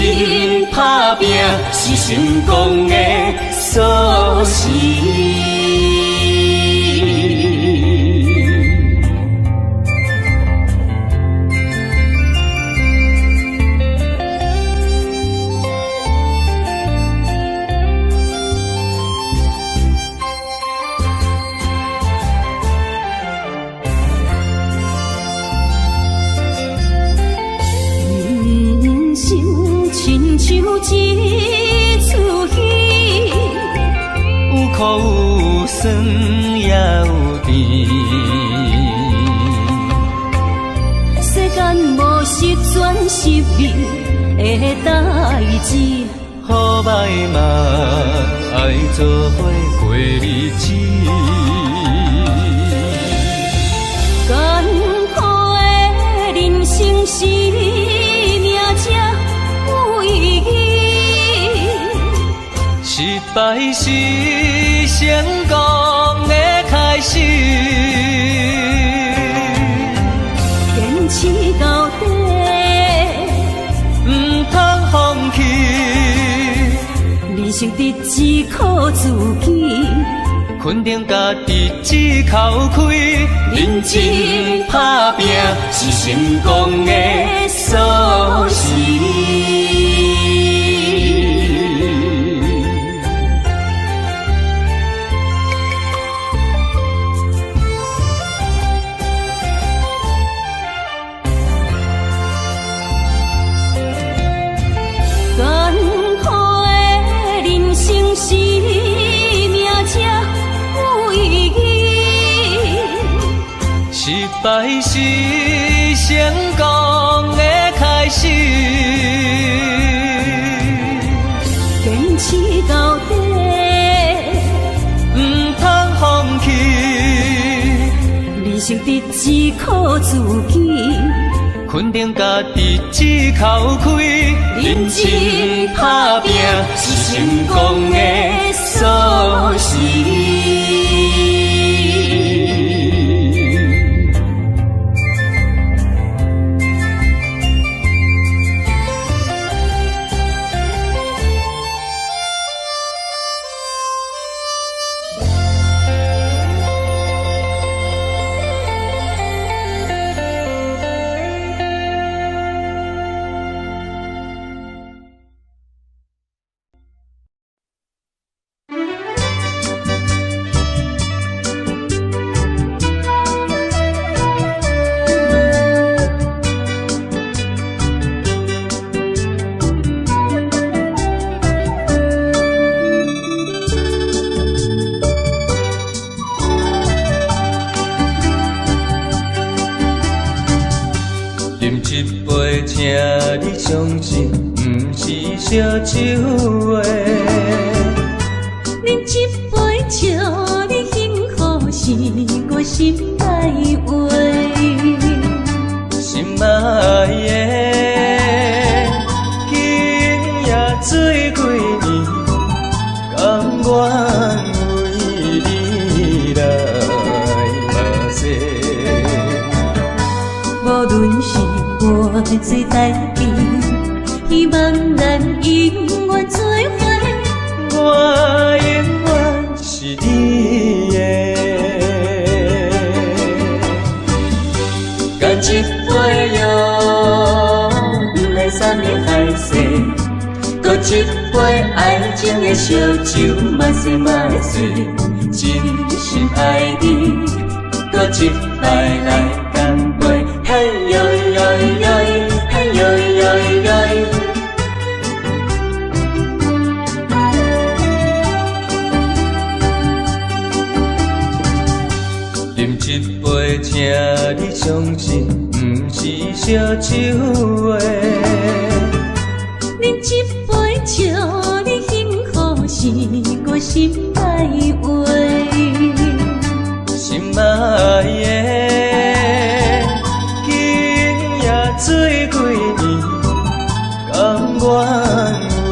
打拼是成功的锁匙。像一出戏，有苦有酸也有甜。世间无十全十美的代志，好歹嘛爱做伙过日子。艰苦的人生是命才有意义，失败是成功的开始。坚持到底，唔通放弃。人生得只靠自己，肯定家己只口开，认真打拼是成功的锁匙。艰苦的人生是命才有意义，失败是成功的开始。坚持到底，唔通放弃。人生得只靠自己，肯定家己只口开，认真打拼是成功的锁匙。饮一杯，请你相信，不是烧酒话。饮一杯，祝你幸福，是我心内话。心爱的，今夜水几年，甘愿为你来目屎。无论是我最台边，希望咱永远做伙。我永远是你的。干一杯哟，不来三年海誓，搁一杯爱情的烧酒，嘛说嘛醉，真心爱你，搁一摆来干杯，嘿呦呦呦，嘿呦呦呦。饮一杯，请你相信，不是烧酒话。饮一杯，祝你幸福，是我心内话。心爱的，今夜水几年，甘愿为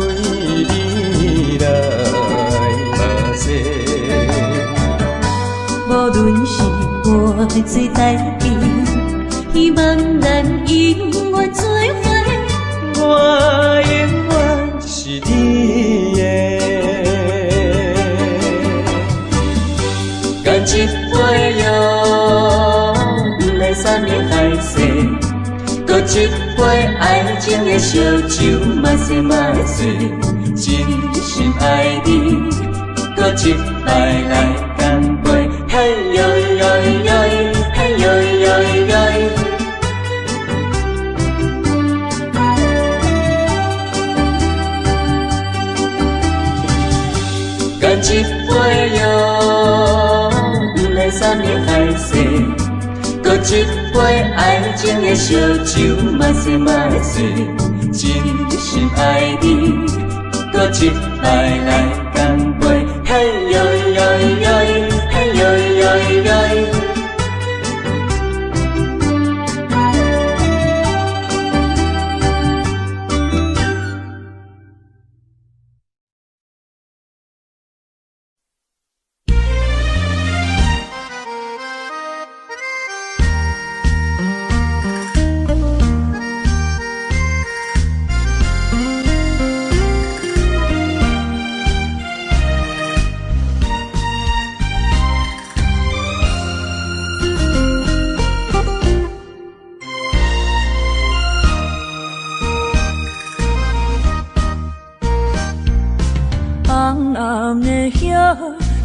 你来目屎。无论是我最台边，希望咱永远做伙。我永远是你的。干一杯哟，不来三年海誓，搁一杯爱情的烧酒，嘛说嘛醉，真心爱你，搁一摆来干杯，嘿呦呦呦，嘿呦呦呦。一杯哟，不来三年海誓，搁一杯爱情的烧酒，嘛是嘛是，真心爱你，搁一摆来干杯，嘿呦呦呦，嘿呦呦呦。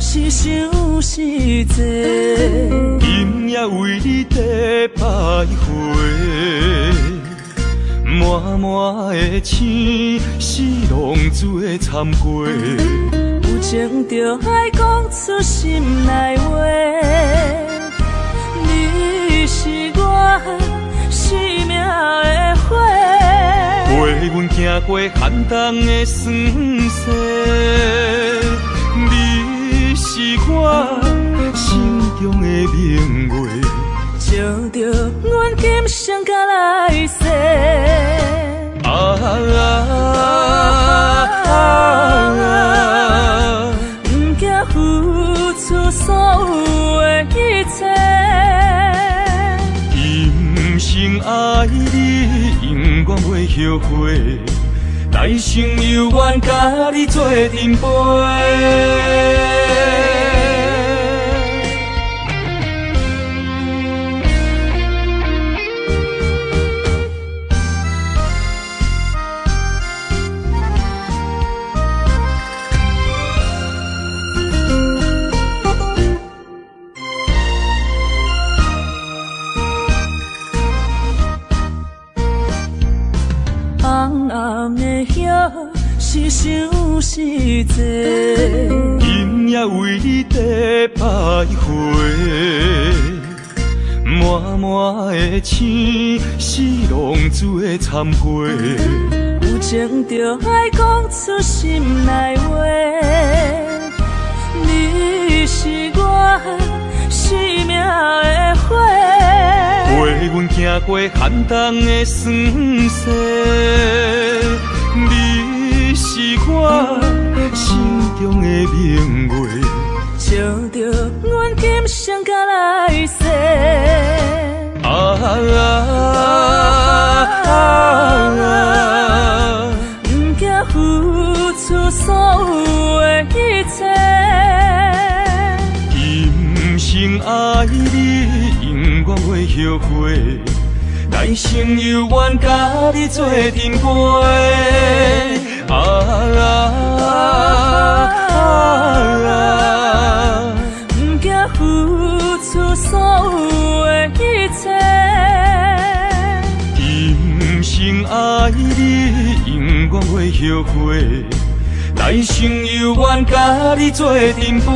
是想是多，今夜为你在徘徊，满满的情是浪珠的参过，有情就爱讲出心内话。你是我生命的花，陪阮行过寒冬的酸涩。你是我心中的明月，照着阮今生甲来世。不惊付出所有的一切，今生爱你，永远袂后悔。来生有缘，甲你做阵陪。红暗的夜是想是多，今夜为你在徘徊，满满的情是浪珠的参过，有情就爱讲出心内话。你是我生命的花，陪阮行过寒冬的酸涩。你是我心中的明月，照着阮今生甲来世。不惊付出所有的一切，今生爱你，永远袂后悔。来生有缘，甲你做阵陪。不惊付出所有的一切，今生爱你，永远袂后悔。来生有缘，甲你做阵陪。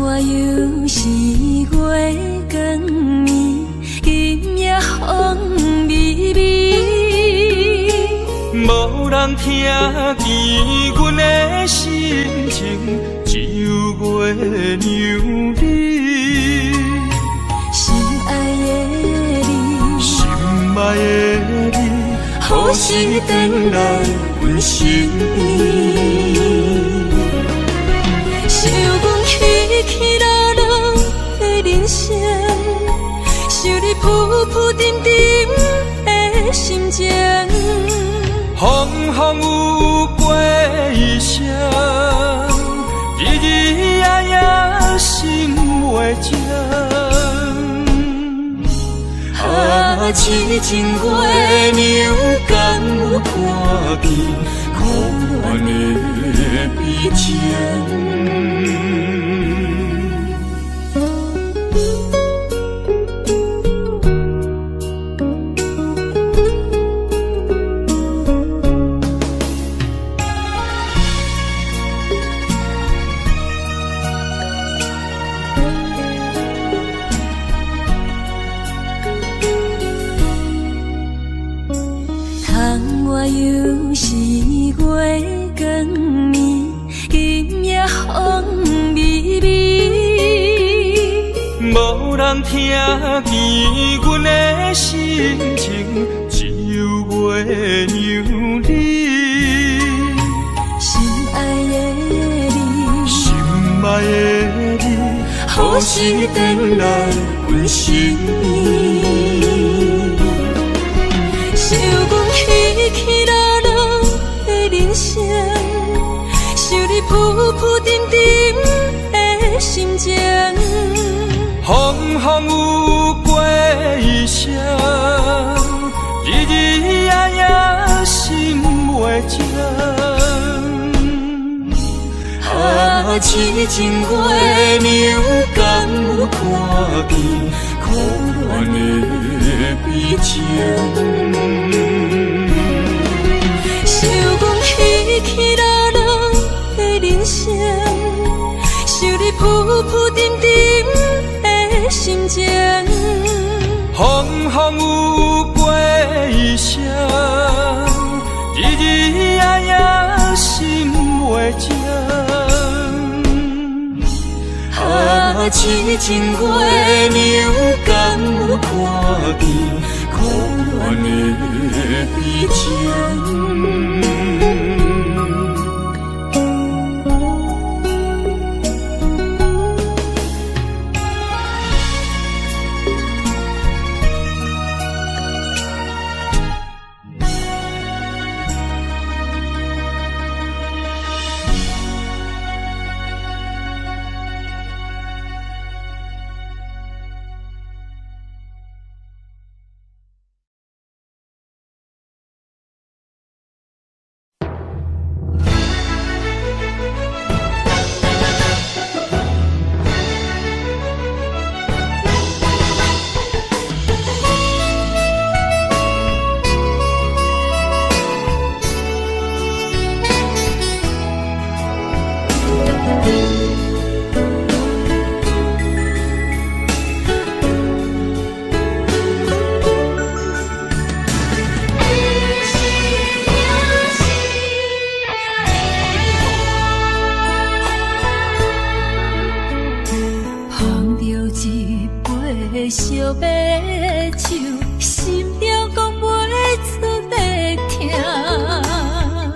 我又是月光暝，今夜风微微，无人听见阮的心情，只有月娘你。心爱的你，心爱的你，何时回来阮身边？想讲起起落落，情。啊，痴情月娘敢有看见苦恋的悲情？又是月光暝，今夜风微微，无人听见阮的心情，只有月娘你。心爱的你，心爱的你，何时回来阮身边？想讲起起落落的人生，想你浮浮沉沉的心情。风风有过一声，日日夜夜心袂静。啊，痴情月娘敢有看见苦恋的悲情？想讲起起落落的人生，想你浮浮沉沉的心情。风风有过一声，日日夜夜心袂静。啊，痴情月娘敢有看见苦恋的悲情？烧白酒，心中讲袂出的痛。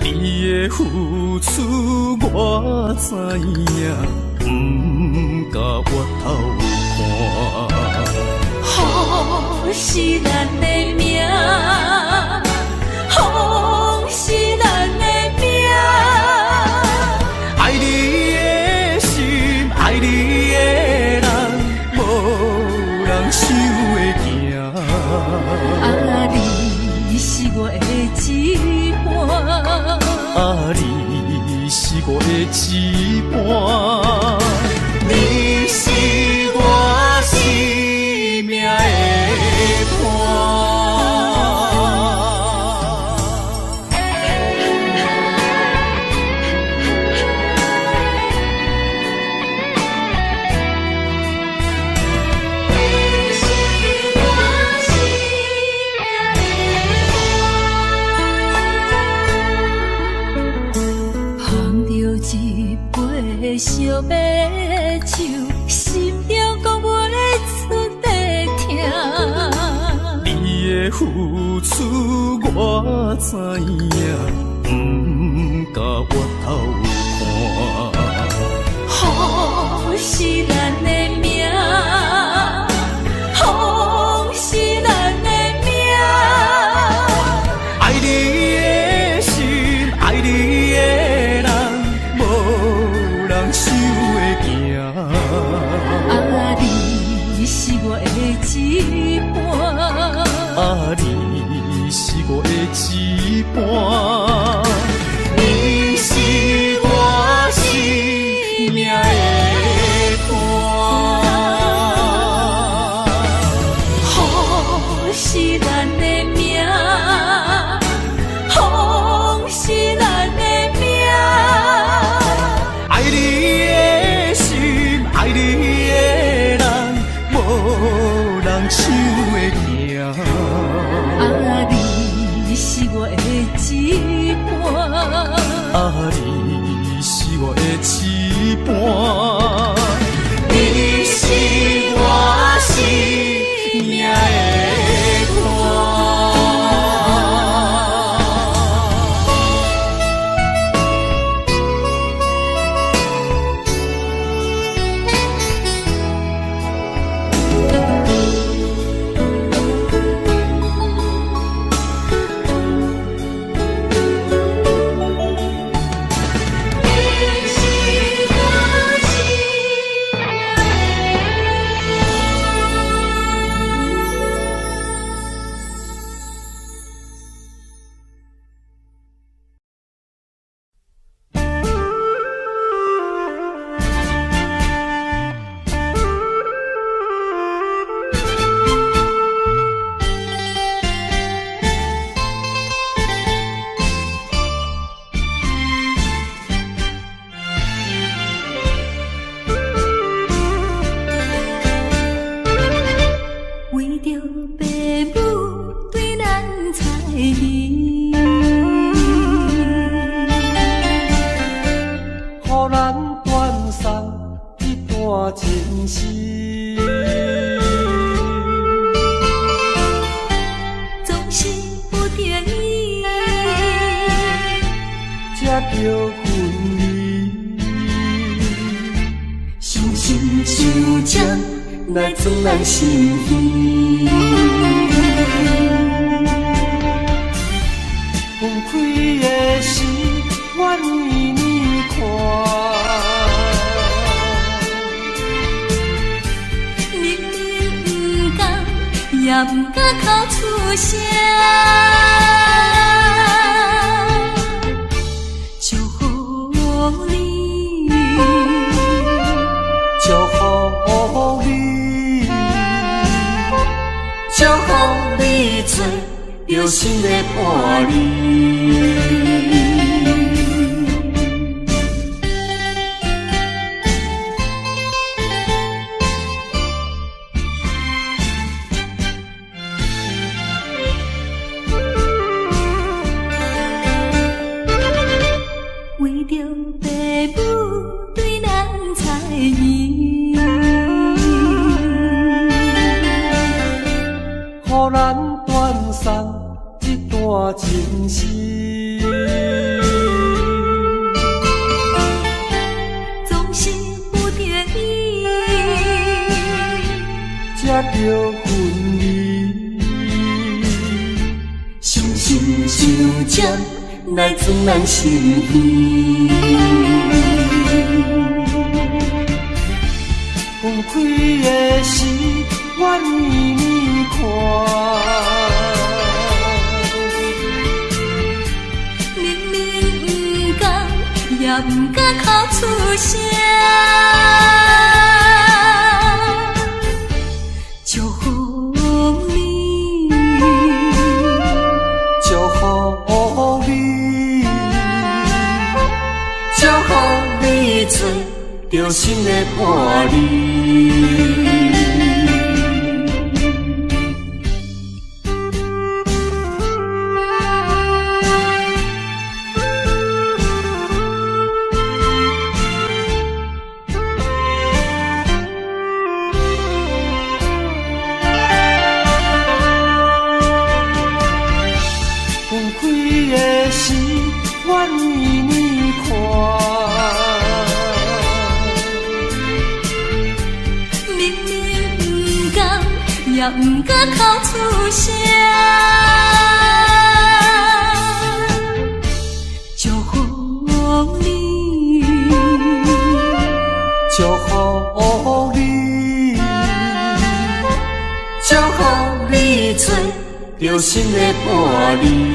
你的付出我知影，不甲我头看。好是咱的命，好是咱的命。爱你的心，爱你的人，无人收会行。啊，你是我的一半，啊，你是我的一半，你是我生命的伴。烧白酒，心中讲袂出的痛。你的付出我知影，不甲我头看。好是咱的命，好是咱的命。爱你的心，爱你的人，无人收会行。啊，你我的一半。你是我生命的伴，风是咱的命，风是咱的命。爱你的心，爱你的人，无人抢会赢。啊，你是我的一半，啊，你是我的一半，你是我生命的伴。为着父母对咱猜疑，予咱断送一段情丝。总是不得已，才着分离，伤心伤将来自咱心耳。分开的时，我年年看，明明不甘，也不敢哭出声。祝福你，祝福你，祝福你做有心的伴侣。为着父母对咱猜疑，予咱断送一段情丝。总是不得已，才着分离，伤心伤将来自咱心耳。分开的时，我年年看，明明不甘，也不敢哭出声。祝福你，祝福你，祝福你做有心的伴侣。分开的时，我年年看，明明不甘，也不敢哭出声。祝福你，祝福你，祝福你做着心的伴侣。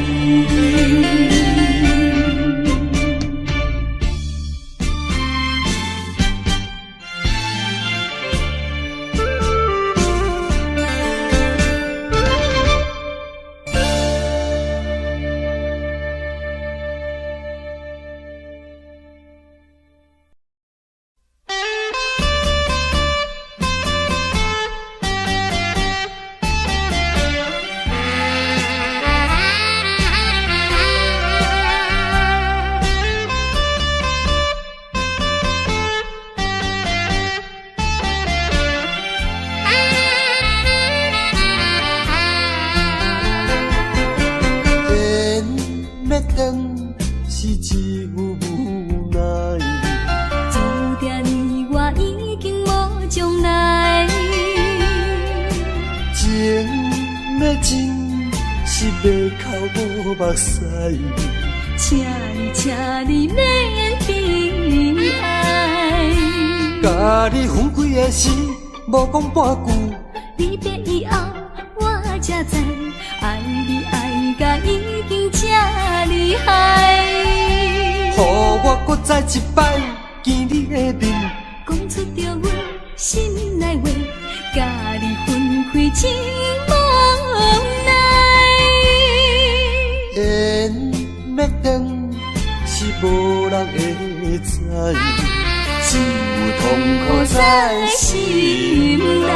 请你免悲哀，甲你分开的时，无讲半句。离别以后，我才知，爱你爱甲已经这厉害。予我搁再一摆见你的面，讲出着阮心内话，甲你分开真无奈。缘要断是无人会知，只有痛苦在心内。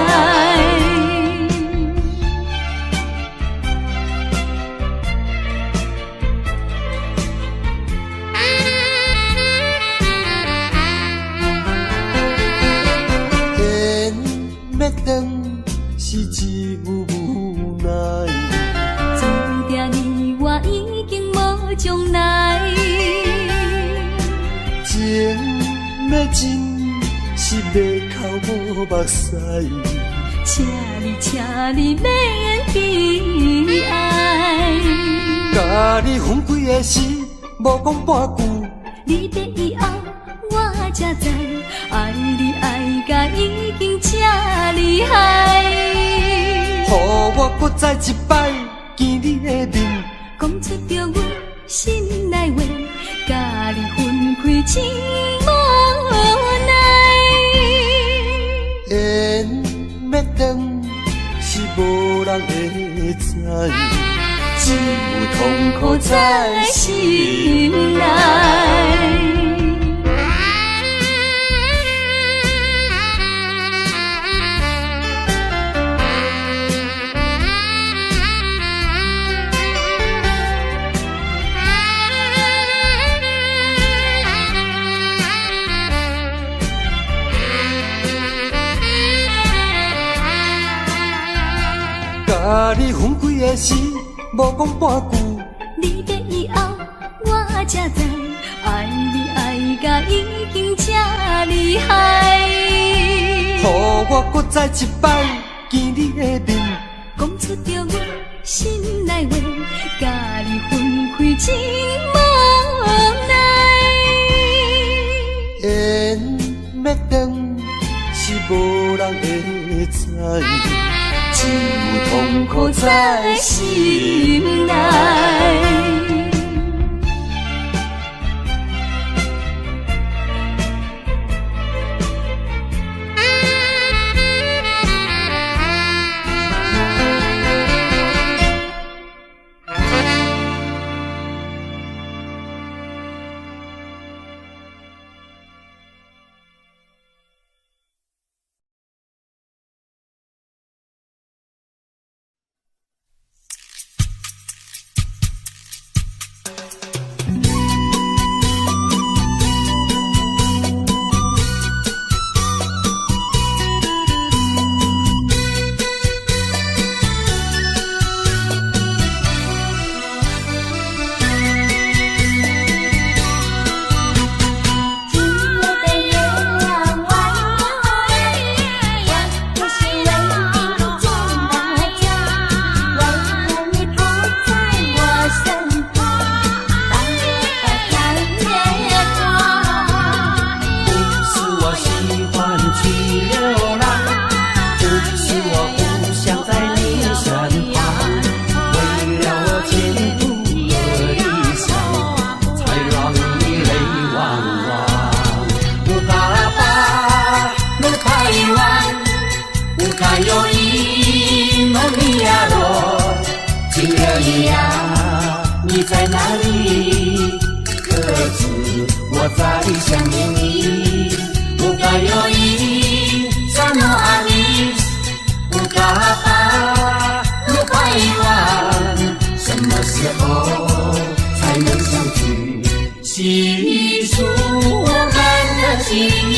是只有无奈，注定你我已经无将来。情要真，是要哭无目屎。请你免悲哀，甲你分开的时，无讲半句。离别以后，我才知，爱你爱甲已经这厉害。予我搁再一摆见你的面，讲出着阮心内话，甲你分开真无奈。缘要断是无人会知，只有痛苦在心内。甲你分开的时，无讲半句。离别以后，我才知，爱你爱甲已经这厉害。予我搁再一摆见你的面，讲出着阮心内话，甲你分开真无奈。缘要断是无人会知，只有痛苦在心内。在哪里？可知我在想念你。乌嘎有伊，萨诺阿米，乌嘎巴，鲁巴伊万，什么时候才能相聚？细数我们的情谊。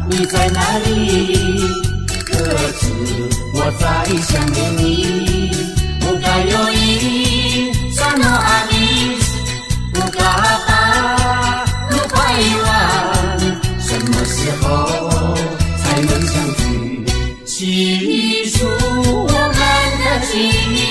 你在哪里？可知我在想念你。乌嘎有伊，萨诺阿米，乌嘎巴，鲁巴伊万，什么时候才能相聚？细数我们的情谊。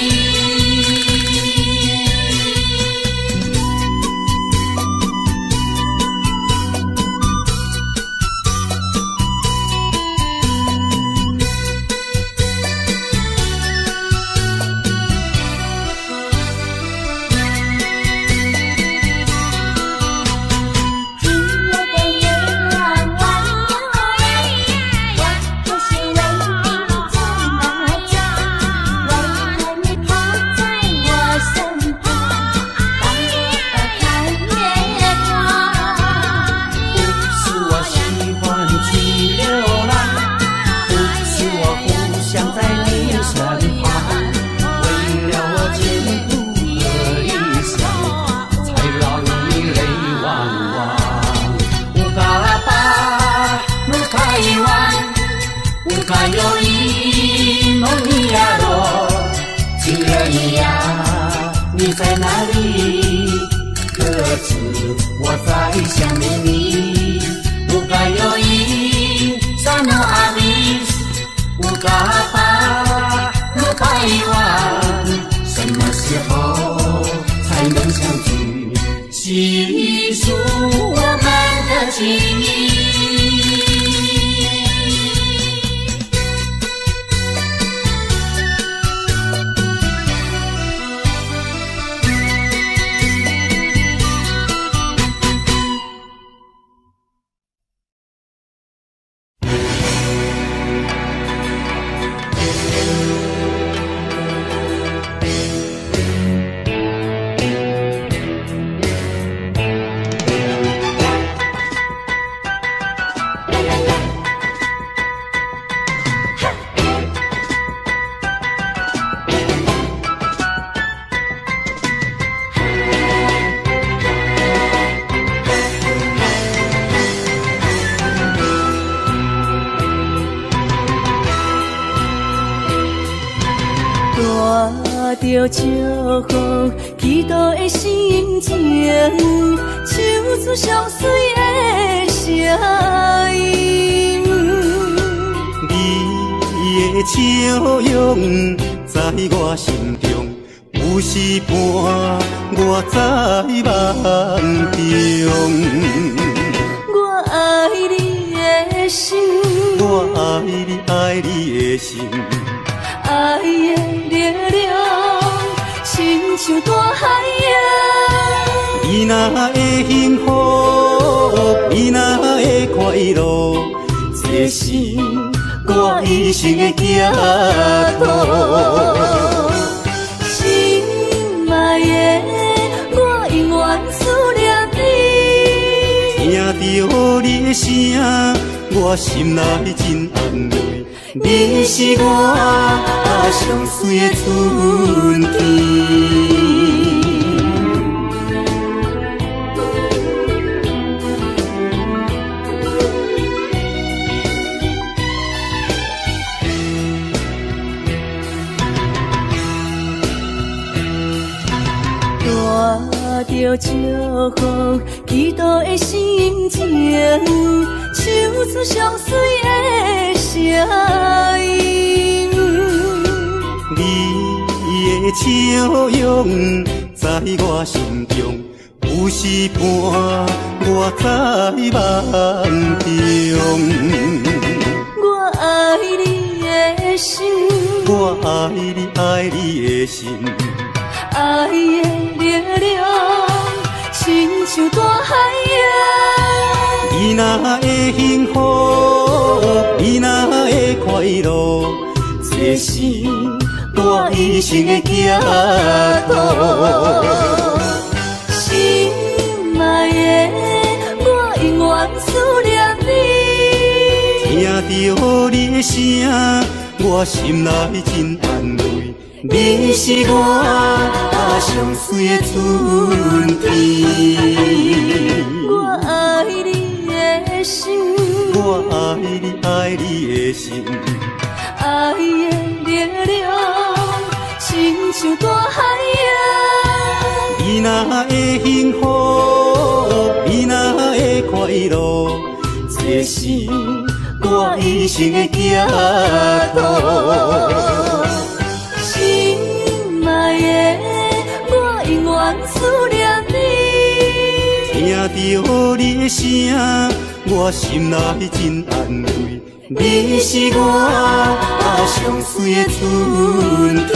你在哪里？可知我在想念你。乌嘎有伊，萨诺阿米，乌嘎巴，鲁巴伊万，什么时候才能相聚？细数我们的情谊。着祝福祈祷的心情，唱出上水的声音。你的笑容在我心中，有时伴我在梦中。我爱你的心，我爱你，爱你的心。爱的力量，亲像大海洋。你若会幸福，你若会快乐，这是我一生的寄托。心爱的，我永远思念你。听到你的声，我心内真安慰。你是我上水的春天。着祝福，祈祷的心情，唱出上水的声音。你的笑容在我心中，有时伴我在梦中。我爱你的心，我爱你，爱你的心。爱的力量，亲像大海洋。你若会幸福，你若会快乐，这是我一生的行途。心爱的，我永远思念你。听着你的声，我心内真安慰。你是我上水的春天。我爱你的心，我爱你，爱你的心。爱的力量，亲像大海洋。你若会幸福，你若会快乐，这是我一生的行途。心爱的，我永远思念你。听着你的声，我心内真安慰。你是我上水的春天。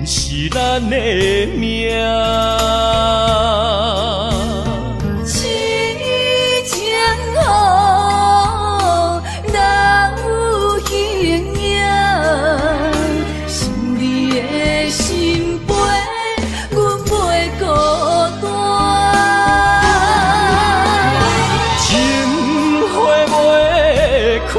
是咱的命，痴情好，哪有形影？心里的心陪，阮袂孤单。情花袂开。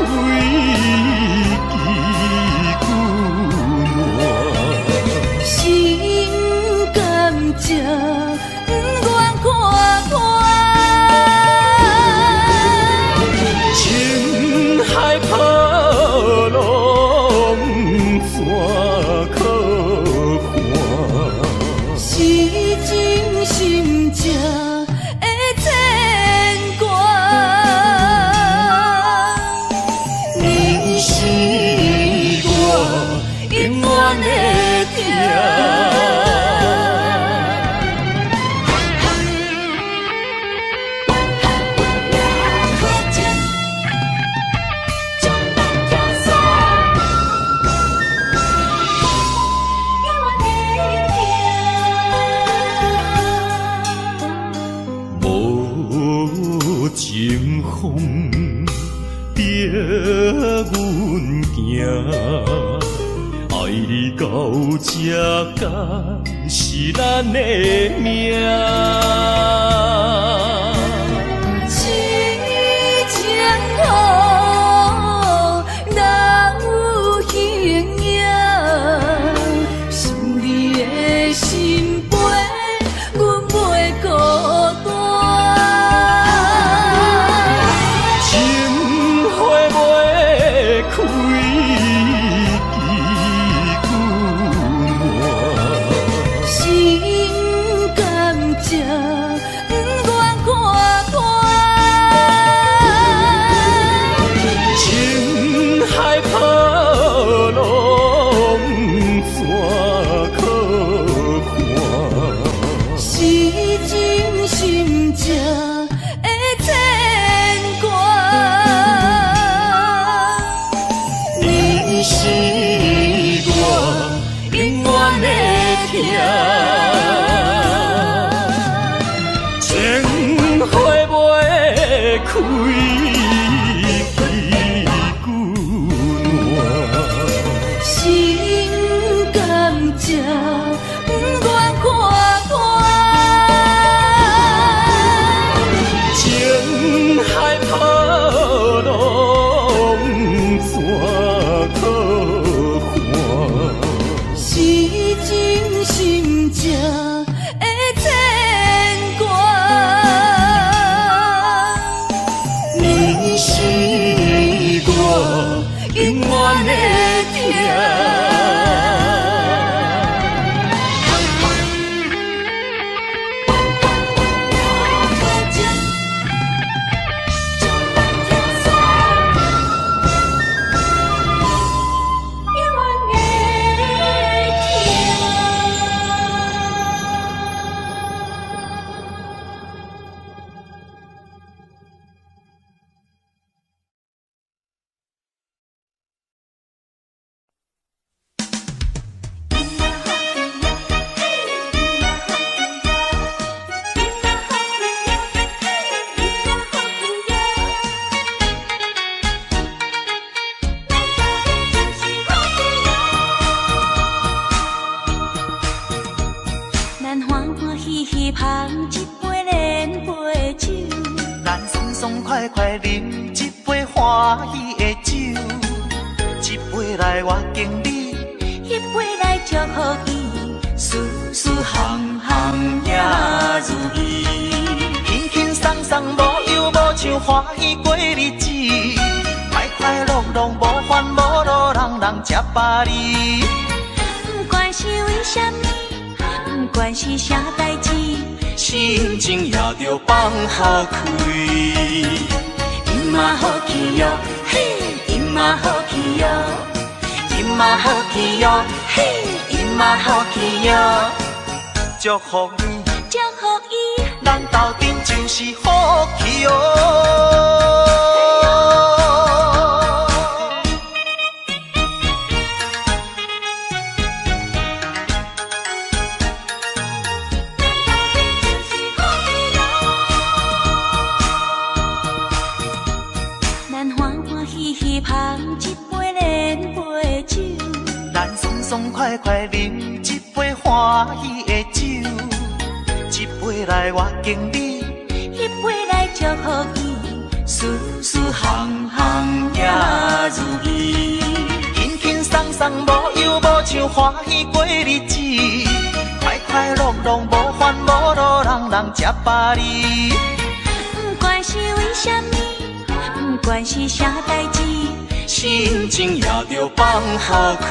这敢是咱的命，痴情好，哪有形影？心里的心陪，阮袂孤单。情花袂开。心情的牵挂。你是我永远的疼，情花袂开。快快饮一杯欢喜的酒，一杯来我敬你，一杯来祝福伊，事事行行也如意。轻轻松松无忧无愁，欢喜过日子，快快乐乐无烦无恼，人人吃饱哩。不管是为什么，不管是啥代志，心情也着放好开。因嘛好气哟，嘿，因嘛好气哟，因嘛好气哟，嘿，因嘛好气哟。祝福你，祝福伊，咱斗阵就是好气哟。爽快快饮一杯欢喜的酒，一杯来我敬你，一杯来祝福伊，事事行行也如意。轻轻松松无忧无愁，欢喜过日子，快快乐乐无烦无恼，人人吃饱哩。不管是为什么，不管是啥代志，心情也着放好开。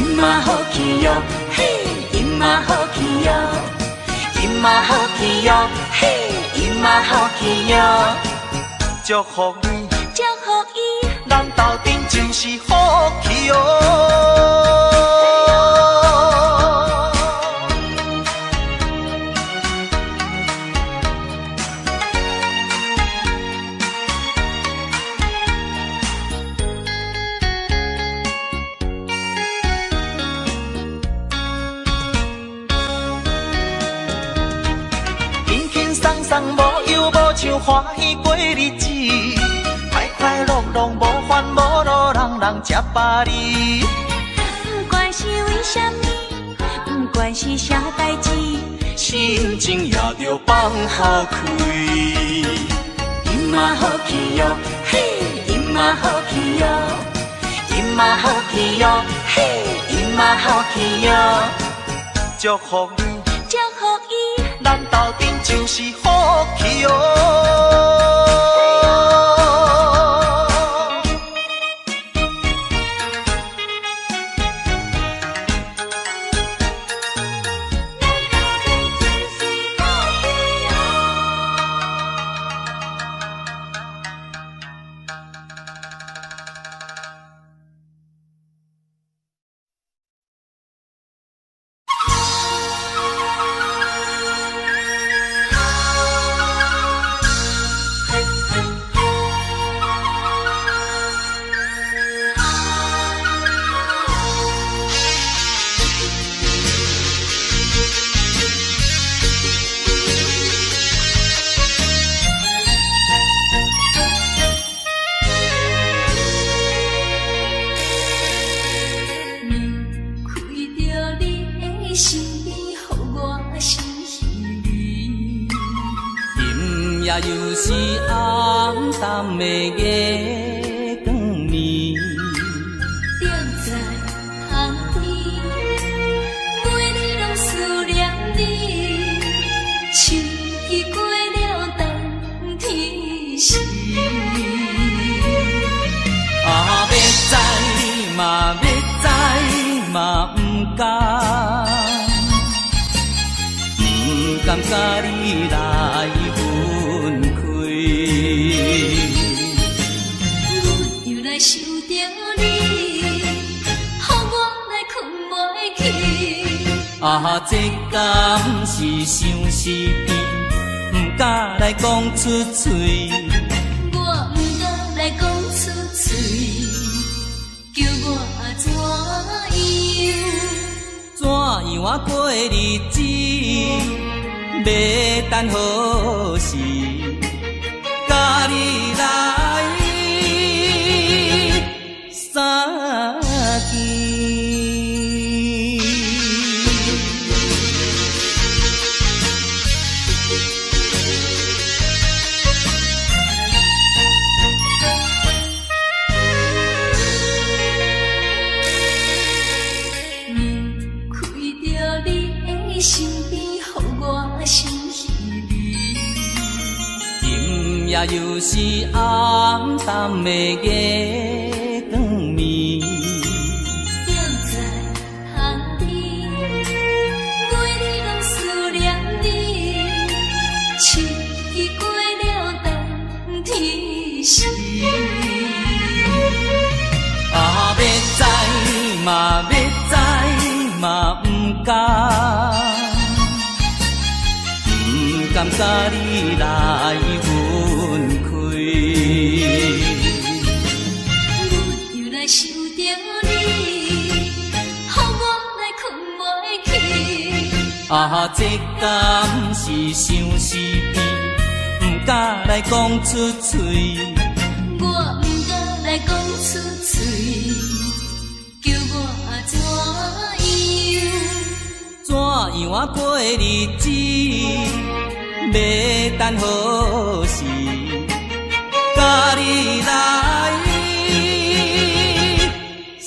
因嘛好气哟，嘿，因嘛好气哟，因嘛好气哟，嘿，因嘛好气哟。祝福你，祝福伊，咱斗阵就是好气哟。无忧无愁，欢喜过日子，快快乐乐无烦无恼，人人吃饱哩。不管是为什么，不管是啥代志，心情也着放好开。因嘛好气哟，嘿，因嘛好气哟，因嘛好气哟，嘿，因嘛好气哟。祝福你，祝福伊，咱斗阵就是好气哟。夜又是暗淡的月光暝，踮在巷边，每日拢思念你，秋已过了冬天时。啊，要知嘛要知嘛不敢，不甘甲你来分开。阮又来想着你，予我来困袂去。啊，这敢是相思甜，不敢来讲出嘴。我不敢来讲出嘴，叫我怎样？怎样啊过日子？要等何时？甲你来相见。夜又是暗淡的月光暝，踮在巷边，每日拢思念你，秋已过了冬天时。啊，要知嘛要知嘛不敢，不甘甲你来分开。阮又来想着你，予我来困袂去。啊，这敢是相思甜，不敢来讲出嘴。我不敢来讲出嘴，叫我怎样？怎样啊过日子？要等何时？甲你来相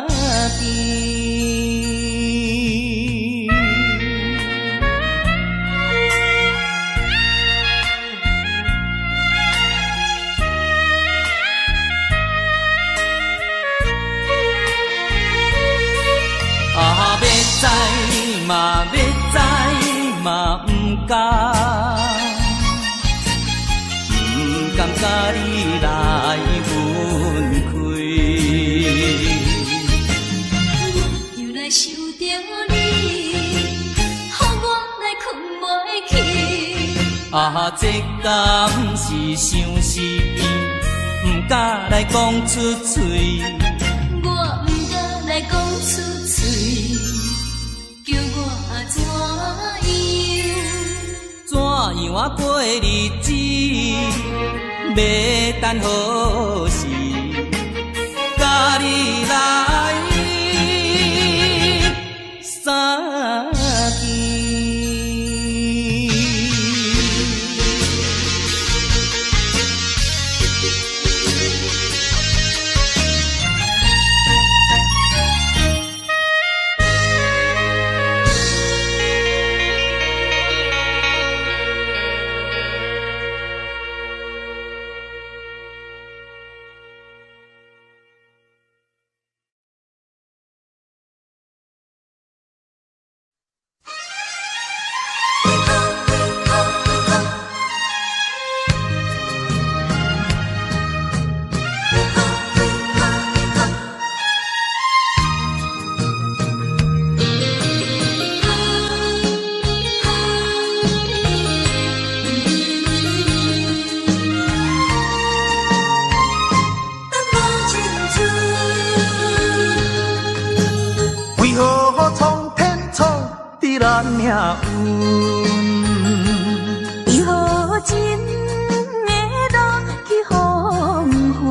见。啊，要知嘛要知嘛不敢，不甘甲你来分开。又来想着你，予我来困袂去。啊，这敢是相思甜，不敢来讲出嘴。我不敢来讲出嘴，叫我怎样？怎样啊过日子？要等何时？甲你来相见。咱命运，以后真的落去黄昏，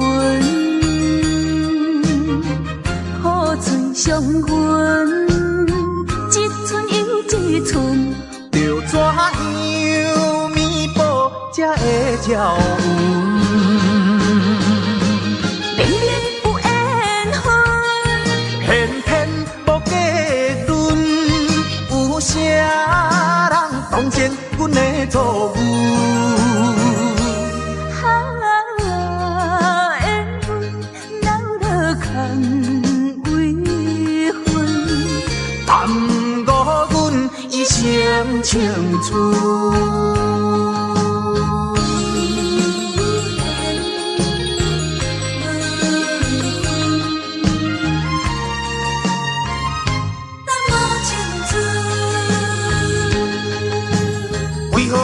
好船相闻，一寸又一寸，着怎样弥补会照阮。明明有缘分，偏偏无结论，有啥人当前阮的错误？缘分闹落空为分，耽误阮一生青春。为何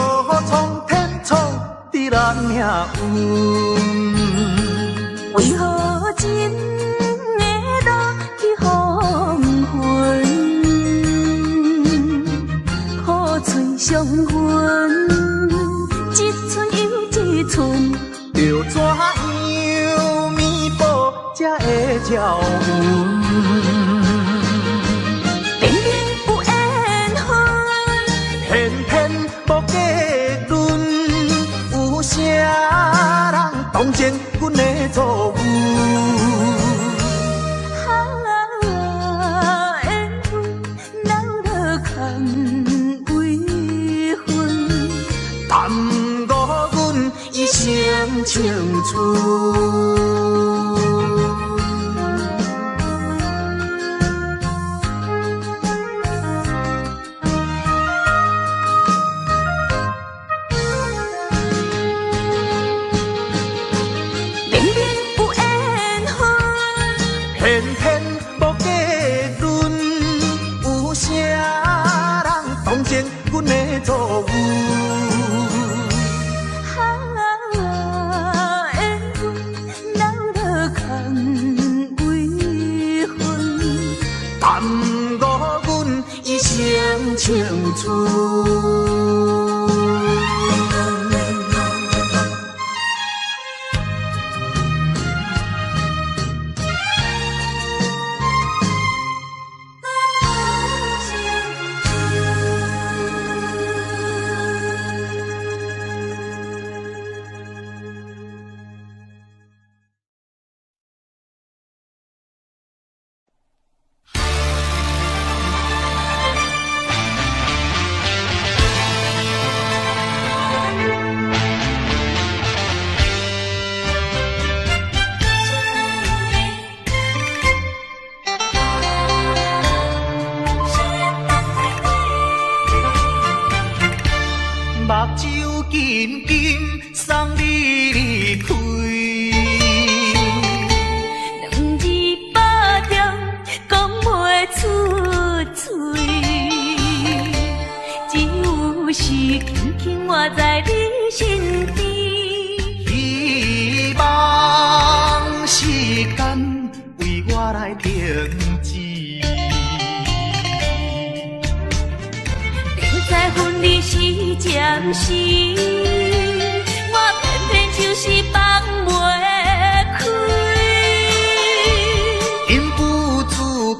苍天创伫咱命运？为何情的路去黄昏？苦吹伤痕，一寸又一寸，要怎样弥补才会照阮？明明有缘分，偏偏无结论，有啥人当前阮的错误？缘分闹落空为分，耽误阮一生青春。明明有缘分，偏偏无结论，有啥人当前阮的错误？缘分闹落空为分，耽误阮一生青春。目睭紧紧送你离开，两字巴掌讲袂出嘴，只有是轻轻活在你身边。希望时间为我来停止。在分离时暂时，我偏偏就是放袂开。因父子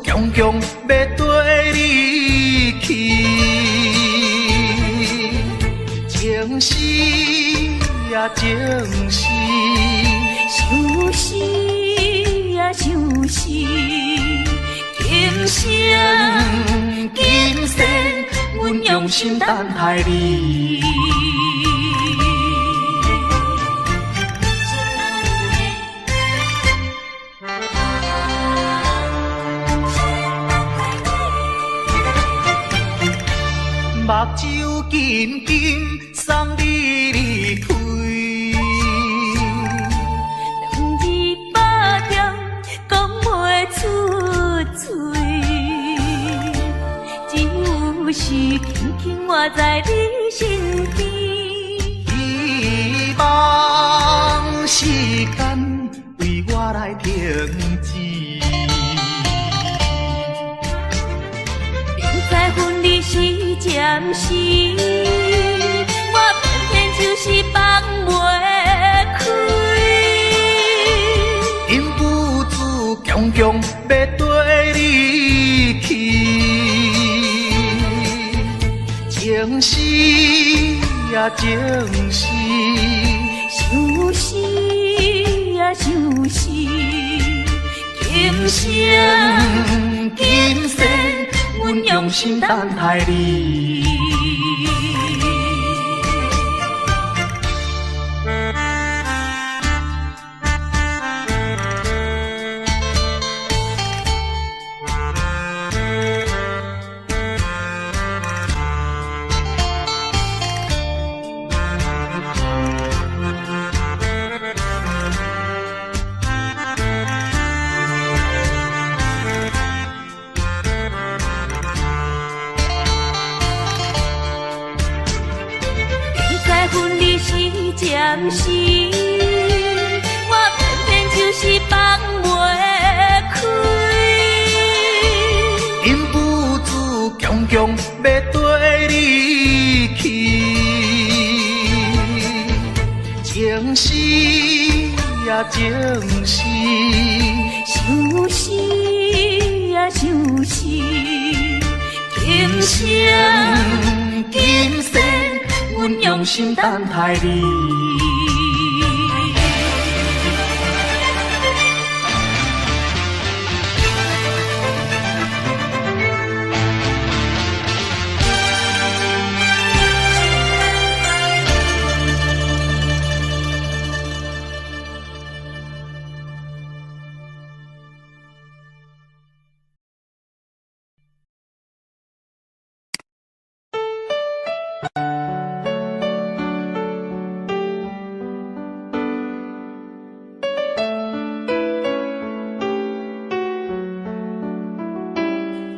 强强要跟你去，情是呀情是，想是呀想是，今生今世。阮用心等待你，目睭紧紧送你离开，两字巴掌讲袂出嘴。是轻轻活在你身边，希望时间为我来停止。明知分离是暂时，我偏偏就是放袂开。因父子强强要跟你去。情是呀情是，想死啊想死，今生今世，阮用心等待你。暂时，我偏偏就是放袂开。因父子强强要跟你去，情死呀情死，想死啊想死，今生今世，阮用心等待你。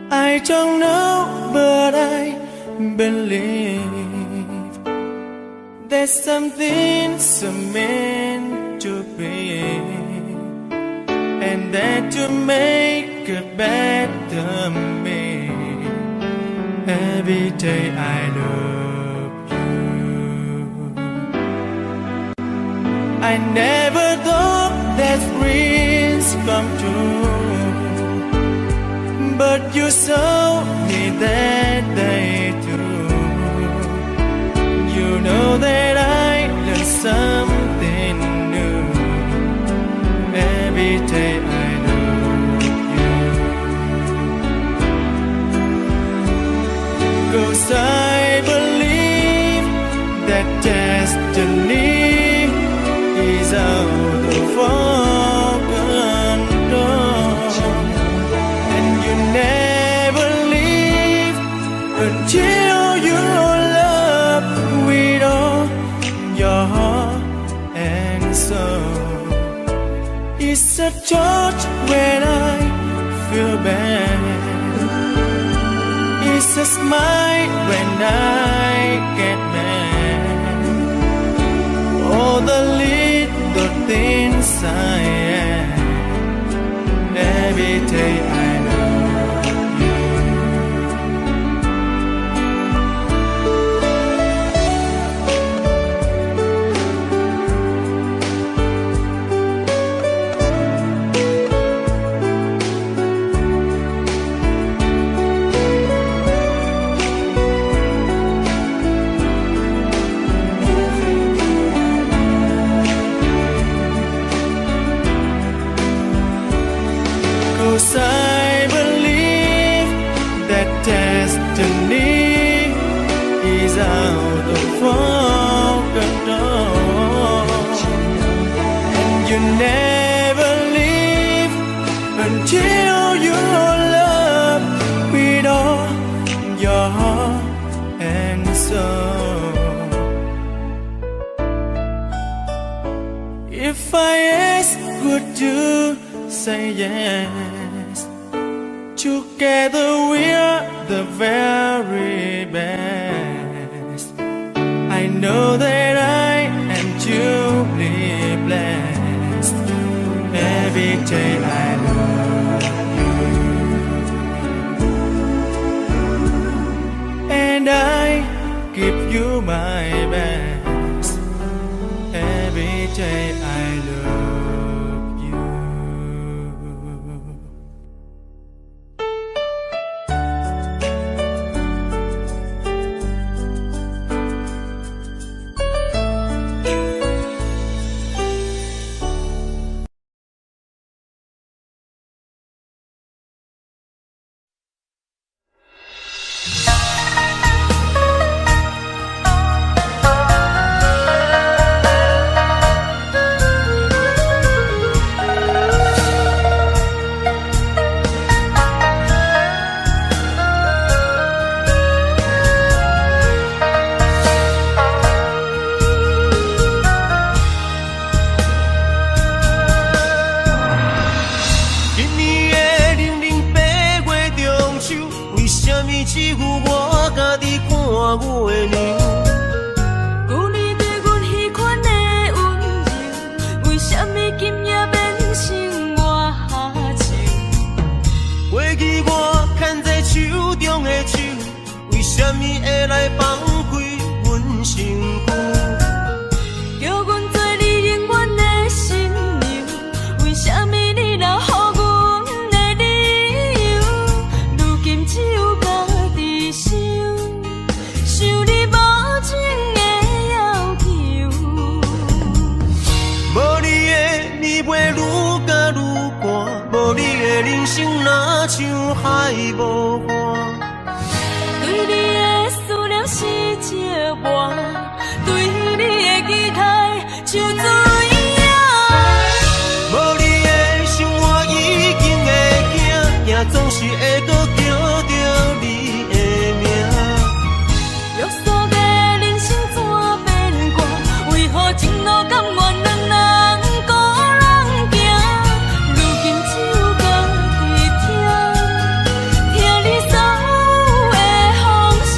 I don't know, but I believe there's something so meant to be, and that to make a better me. Every day I love you. I never thought that dreams come true, but you saw me that day too. You know that I learned something new. Every day I love you. 'Cause I believe that destiny is out of our control, and you never leave until you love with all your heart and soul. It's a touch when I feel bad, it's a smile when I get mad. All the little things I am, every day I love you. 'Cause I believe that destiny is out of our control, and you never leave until you love with all your heart and soul. If I ask, would you say yes? Together we're the very best. I know that I am truly blessed. Every day I love you, and I give you my best. Every day I love you. 我家己看月亮。旧年对阮迄款的温柔，为什么今夜变成我下手？过去我牵在手中的手，为什么会来放开阮身躯？叫阮做你永远的新娘，为什么你留予阮的理由？如今只有家己想，想你无情的要求。无你的暝袂愈加愈寒，无你的人生若像海无岸。对你的思念是石磨，对你的期待像水影。无你的生活已经会惊，惊总是会搁叫着你的名。约束的人生怎变卦？为何前路甘愿两人孤人行？如今只有家己听你所有的风声，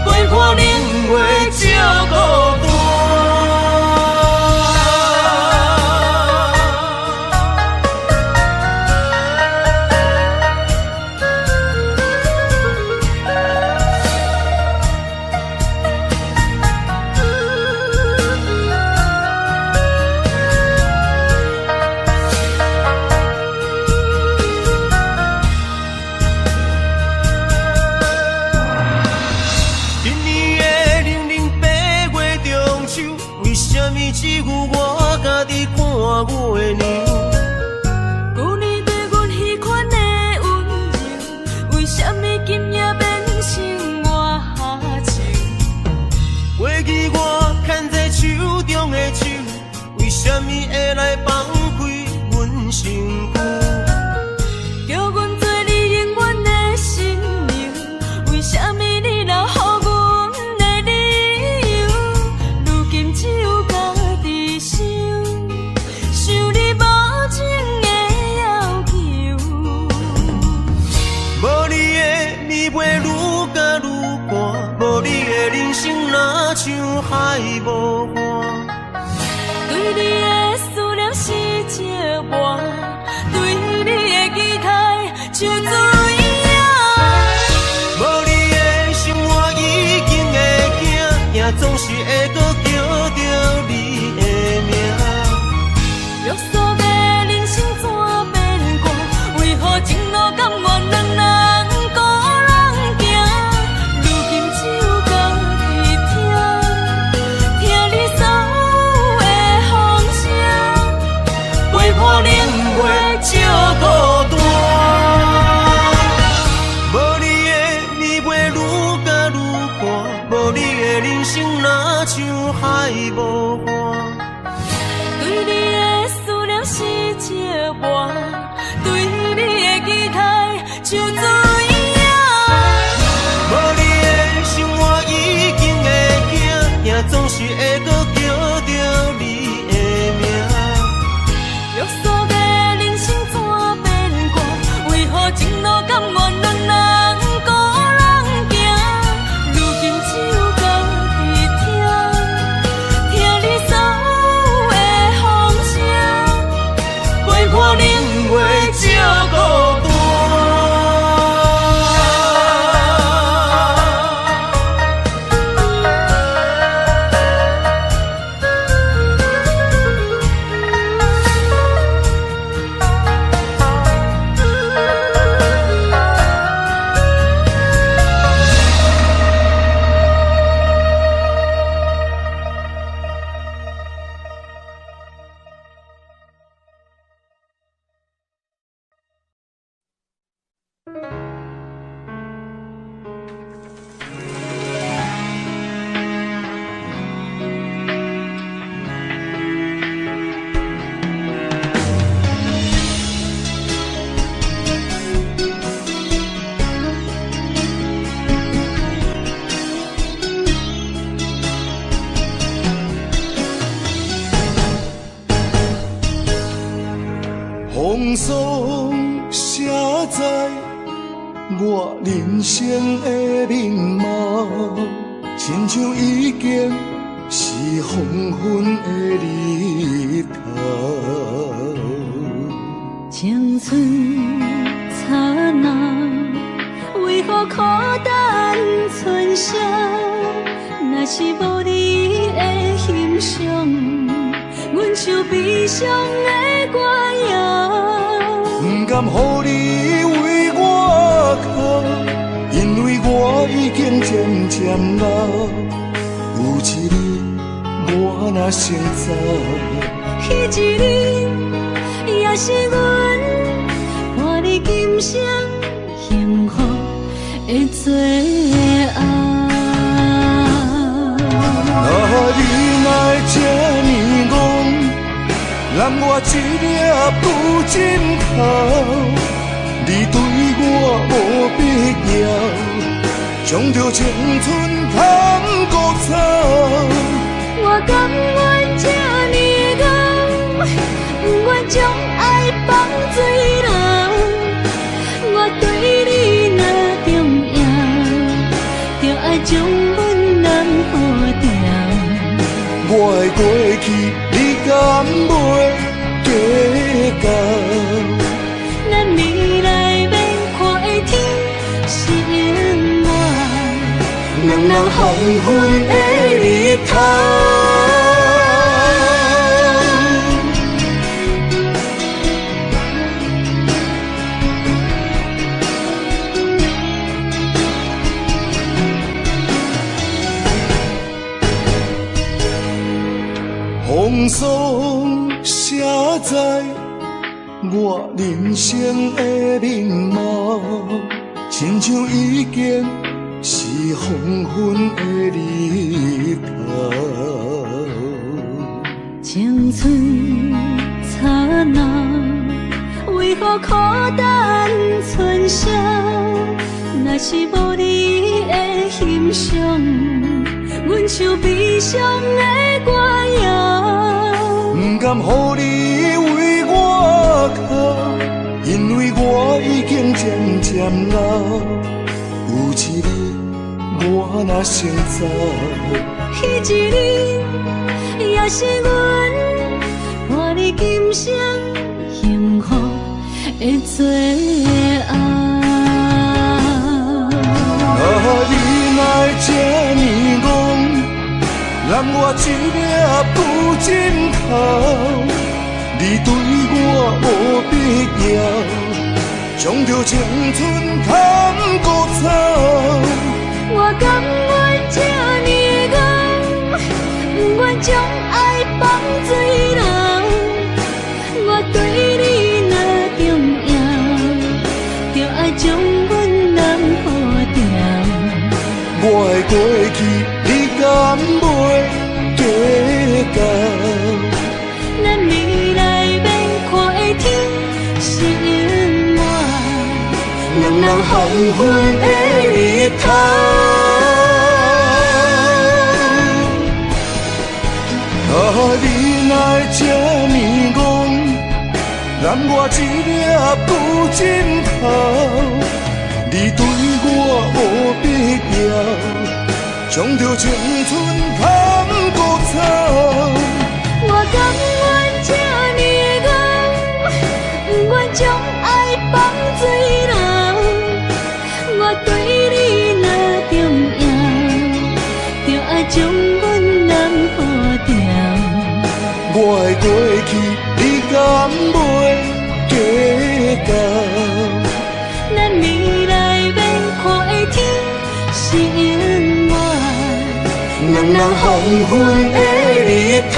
陪看年月照孤单。今年的零零八月中秋，为什么只有我家己看月亮？旧年对阮迄款的温柔，为什么今夜变成我下手？过去我牵在手中的手，为什么会来放开阮身躯？叫阮做你永远的新娘，为什么你留予阮的理由？如今只有家己想，想你无情的要求。无你的暝袂愈加愈寒，无你的人生若像海无岸。对你的思念是石磨，对你的期待像水影。无你的生活已经会惊，惊总是会搁叫着你的名。约束的人生怎变卦？为何前路甘愿两人孤人行？如今只有家己听你所有的风声，陪看年月照孤单。无你的暝袂愈加愈寒，无你的人生若像海无岸。对你的思念是石磨，对你的期待像水影。无你的生活已经会惊，惊总是会搁叫着你的名。约束的人生怎变卦？为何前路甘愿两人孤人行？如今只有家己听你所有的风声，陪看年月照孤单。风霜写在我我人生的面貌，亲像已经是黄昏的日头。青春刹那，为何孤单剩下？若是无你的欣赏，阮像悲伤的歌谣。不甘予你为我哭，因为我已经渐渐老。有一日我若先走，彼一日也是阮伴你今生幸福的最后。你若这呢戆，揽我一粒不枕头，你对我无必要，将着青春通孤草。我甘愿这呢戆，不愿将爱放水流。我对你若重要，就爱将阮人付掉。我的过去，你敢袂计较？咱未来免看的天是永远，两人黄昏的日头。风霜写在我人生的面貌，亲像已经是黄昏的日头。青春刹那，为何孤单剩下？若是无你的欣赏，阮像悲伤的歌谣。不甘予你为我哭，因为我已经渐渐老。有一日我若先走，彼一日也是阮伴你今生幸福的最后。你若这呢戆，揽我一粒不枕头，你对我无必要，将着青春通孤草。我甘愿这呢戆，不愿将爱放水流。我对你若重要，就爱将阮人付掉。我的过去，你敢袂计较？咱未来免看的天是永远，两人黄昏的日头。你若这呢戆，揽我一粒不枕头，你对我无必要，将着青春通孤草。我甘愿这呢戆，不愿将爱放水流。我对你若重要，就爱将阮人付掉。我的过去，你敢袂计较？咱未来免看的天是永远，两人黄昏的日头。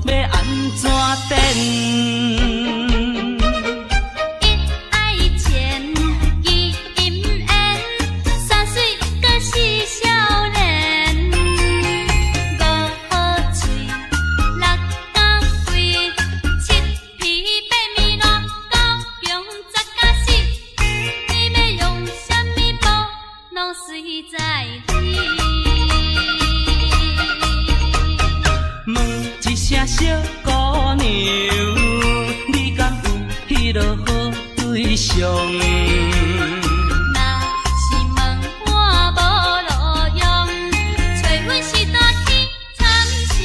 要安怎等？小姑娘，你敢有迄落好对象？若是问我无路用，找阮时代去参详。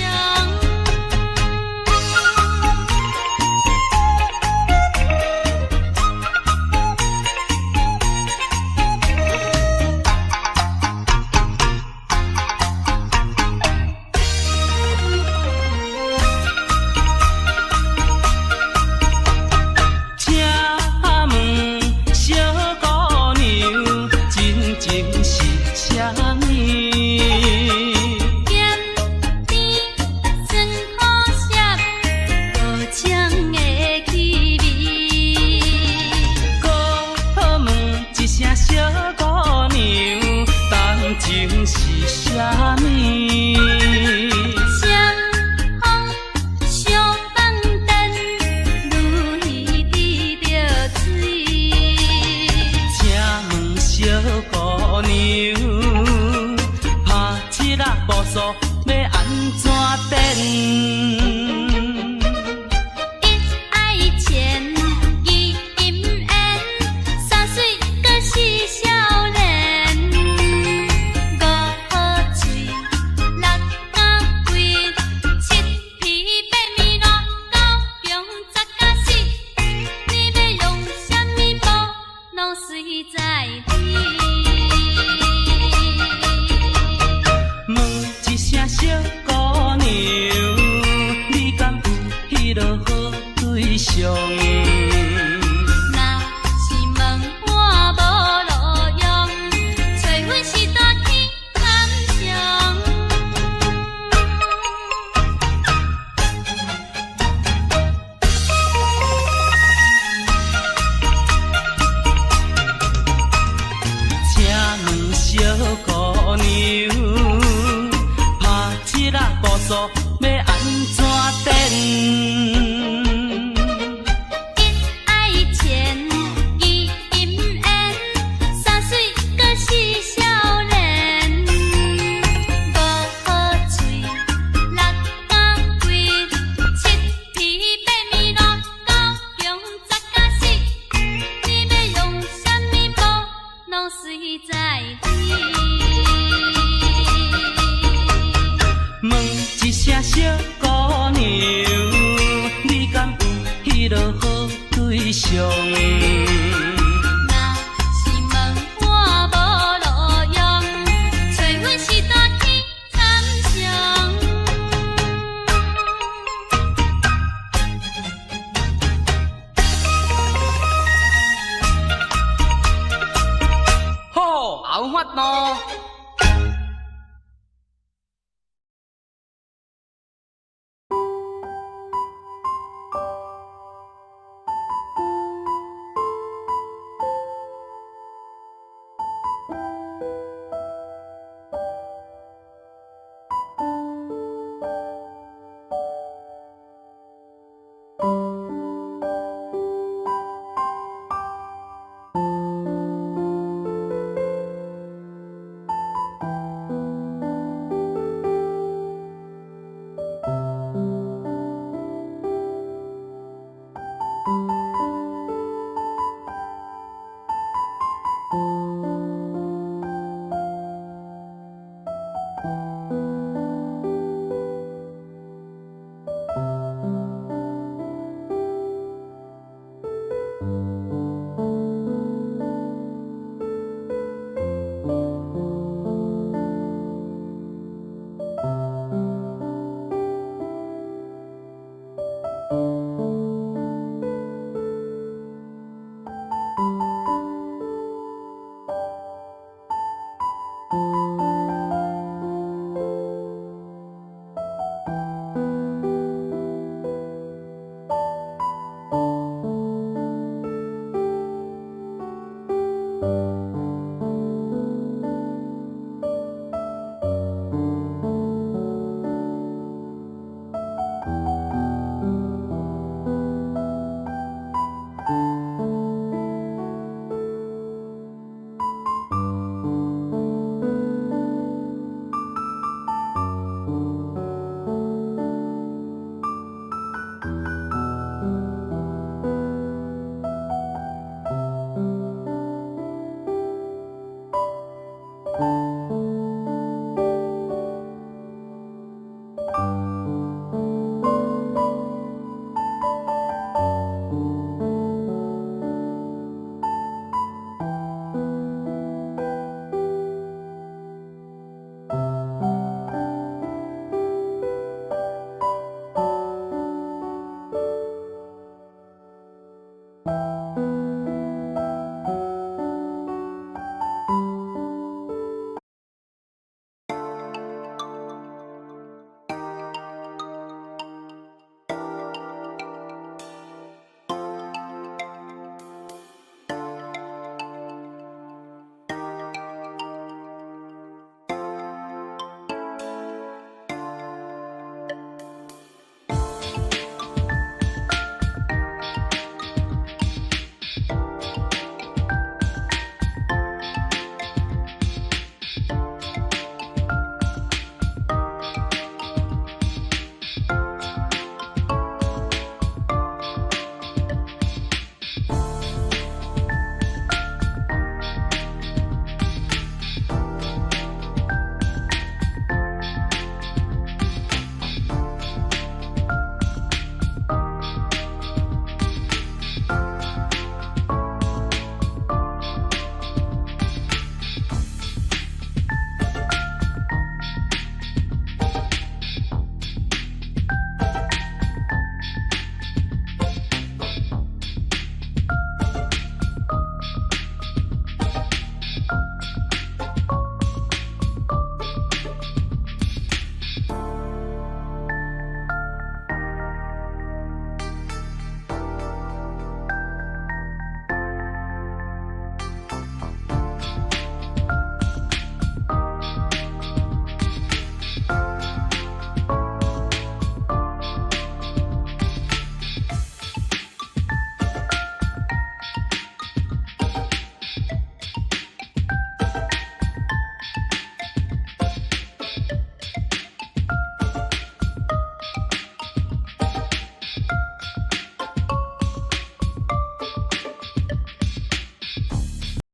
情是啥物？双风相放灯，愈鱼滴着水。请问小姑娘，拍七仔步数要安怎等？小姑娘，你敢有迄落好对象？若是问我无路用，找阮时代去参详。请问小姑娘，步数要安怎等？一爱钱，二金烟，三水阁是少年。五好嘴，六眼贵，七皮八面乱，九强十甲死。你要用啥物布，拢随在你。问一声小姑娘，你敢有迄落好对象？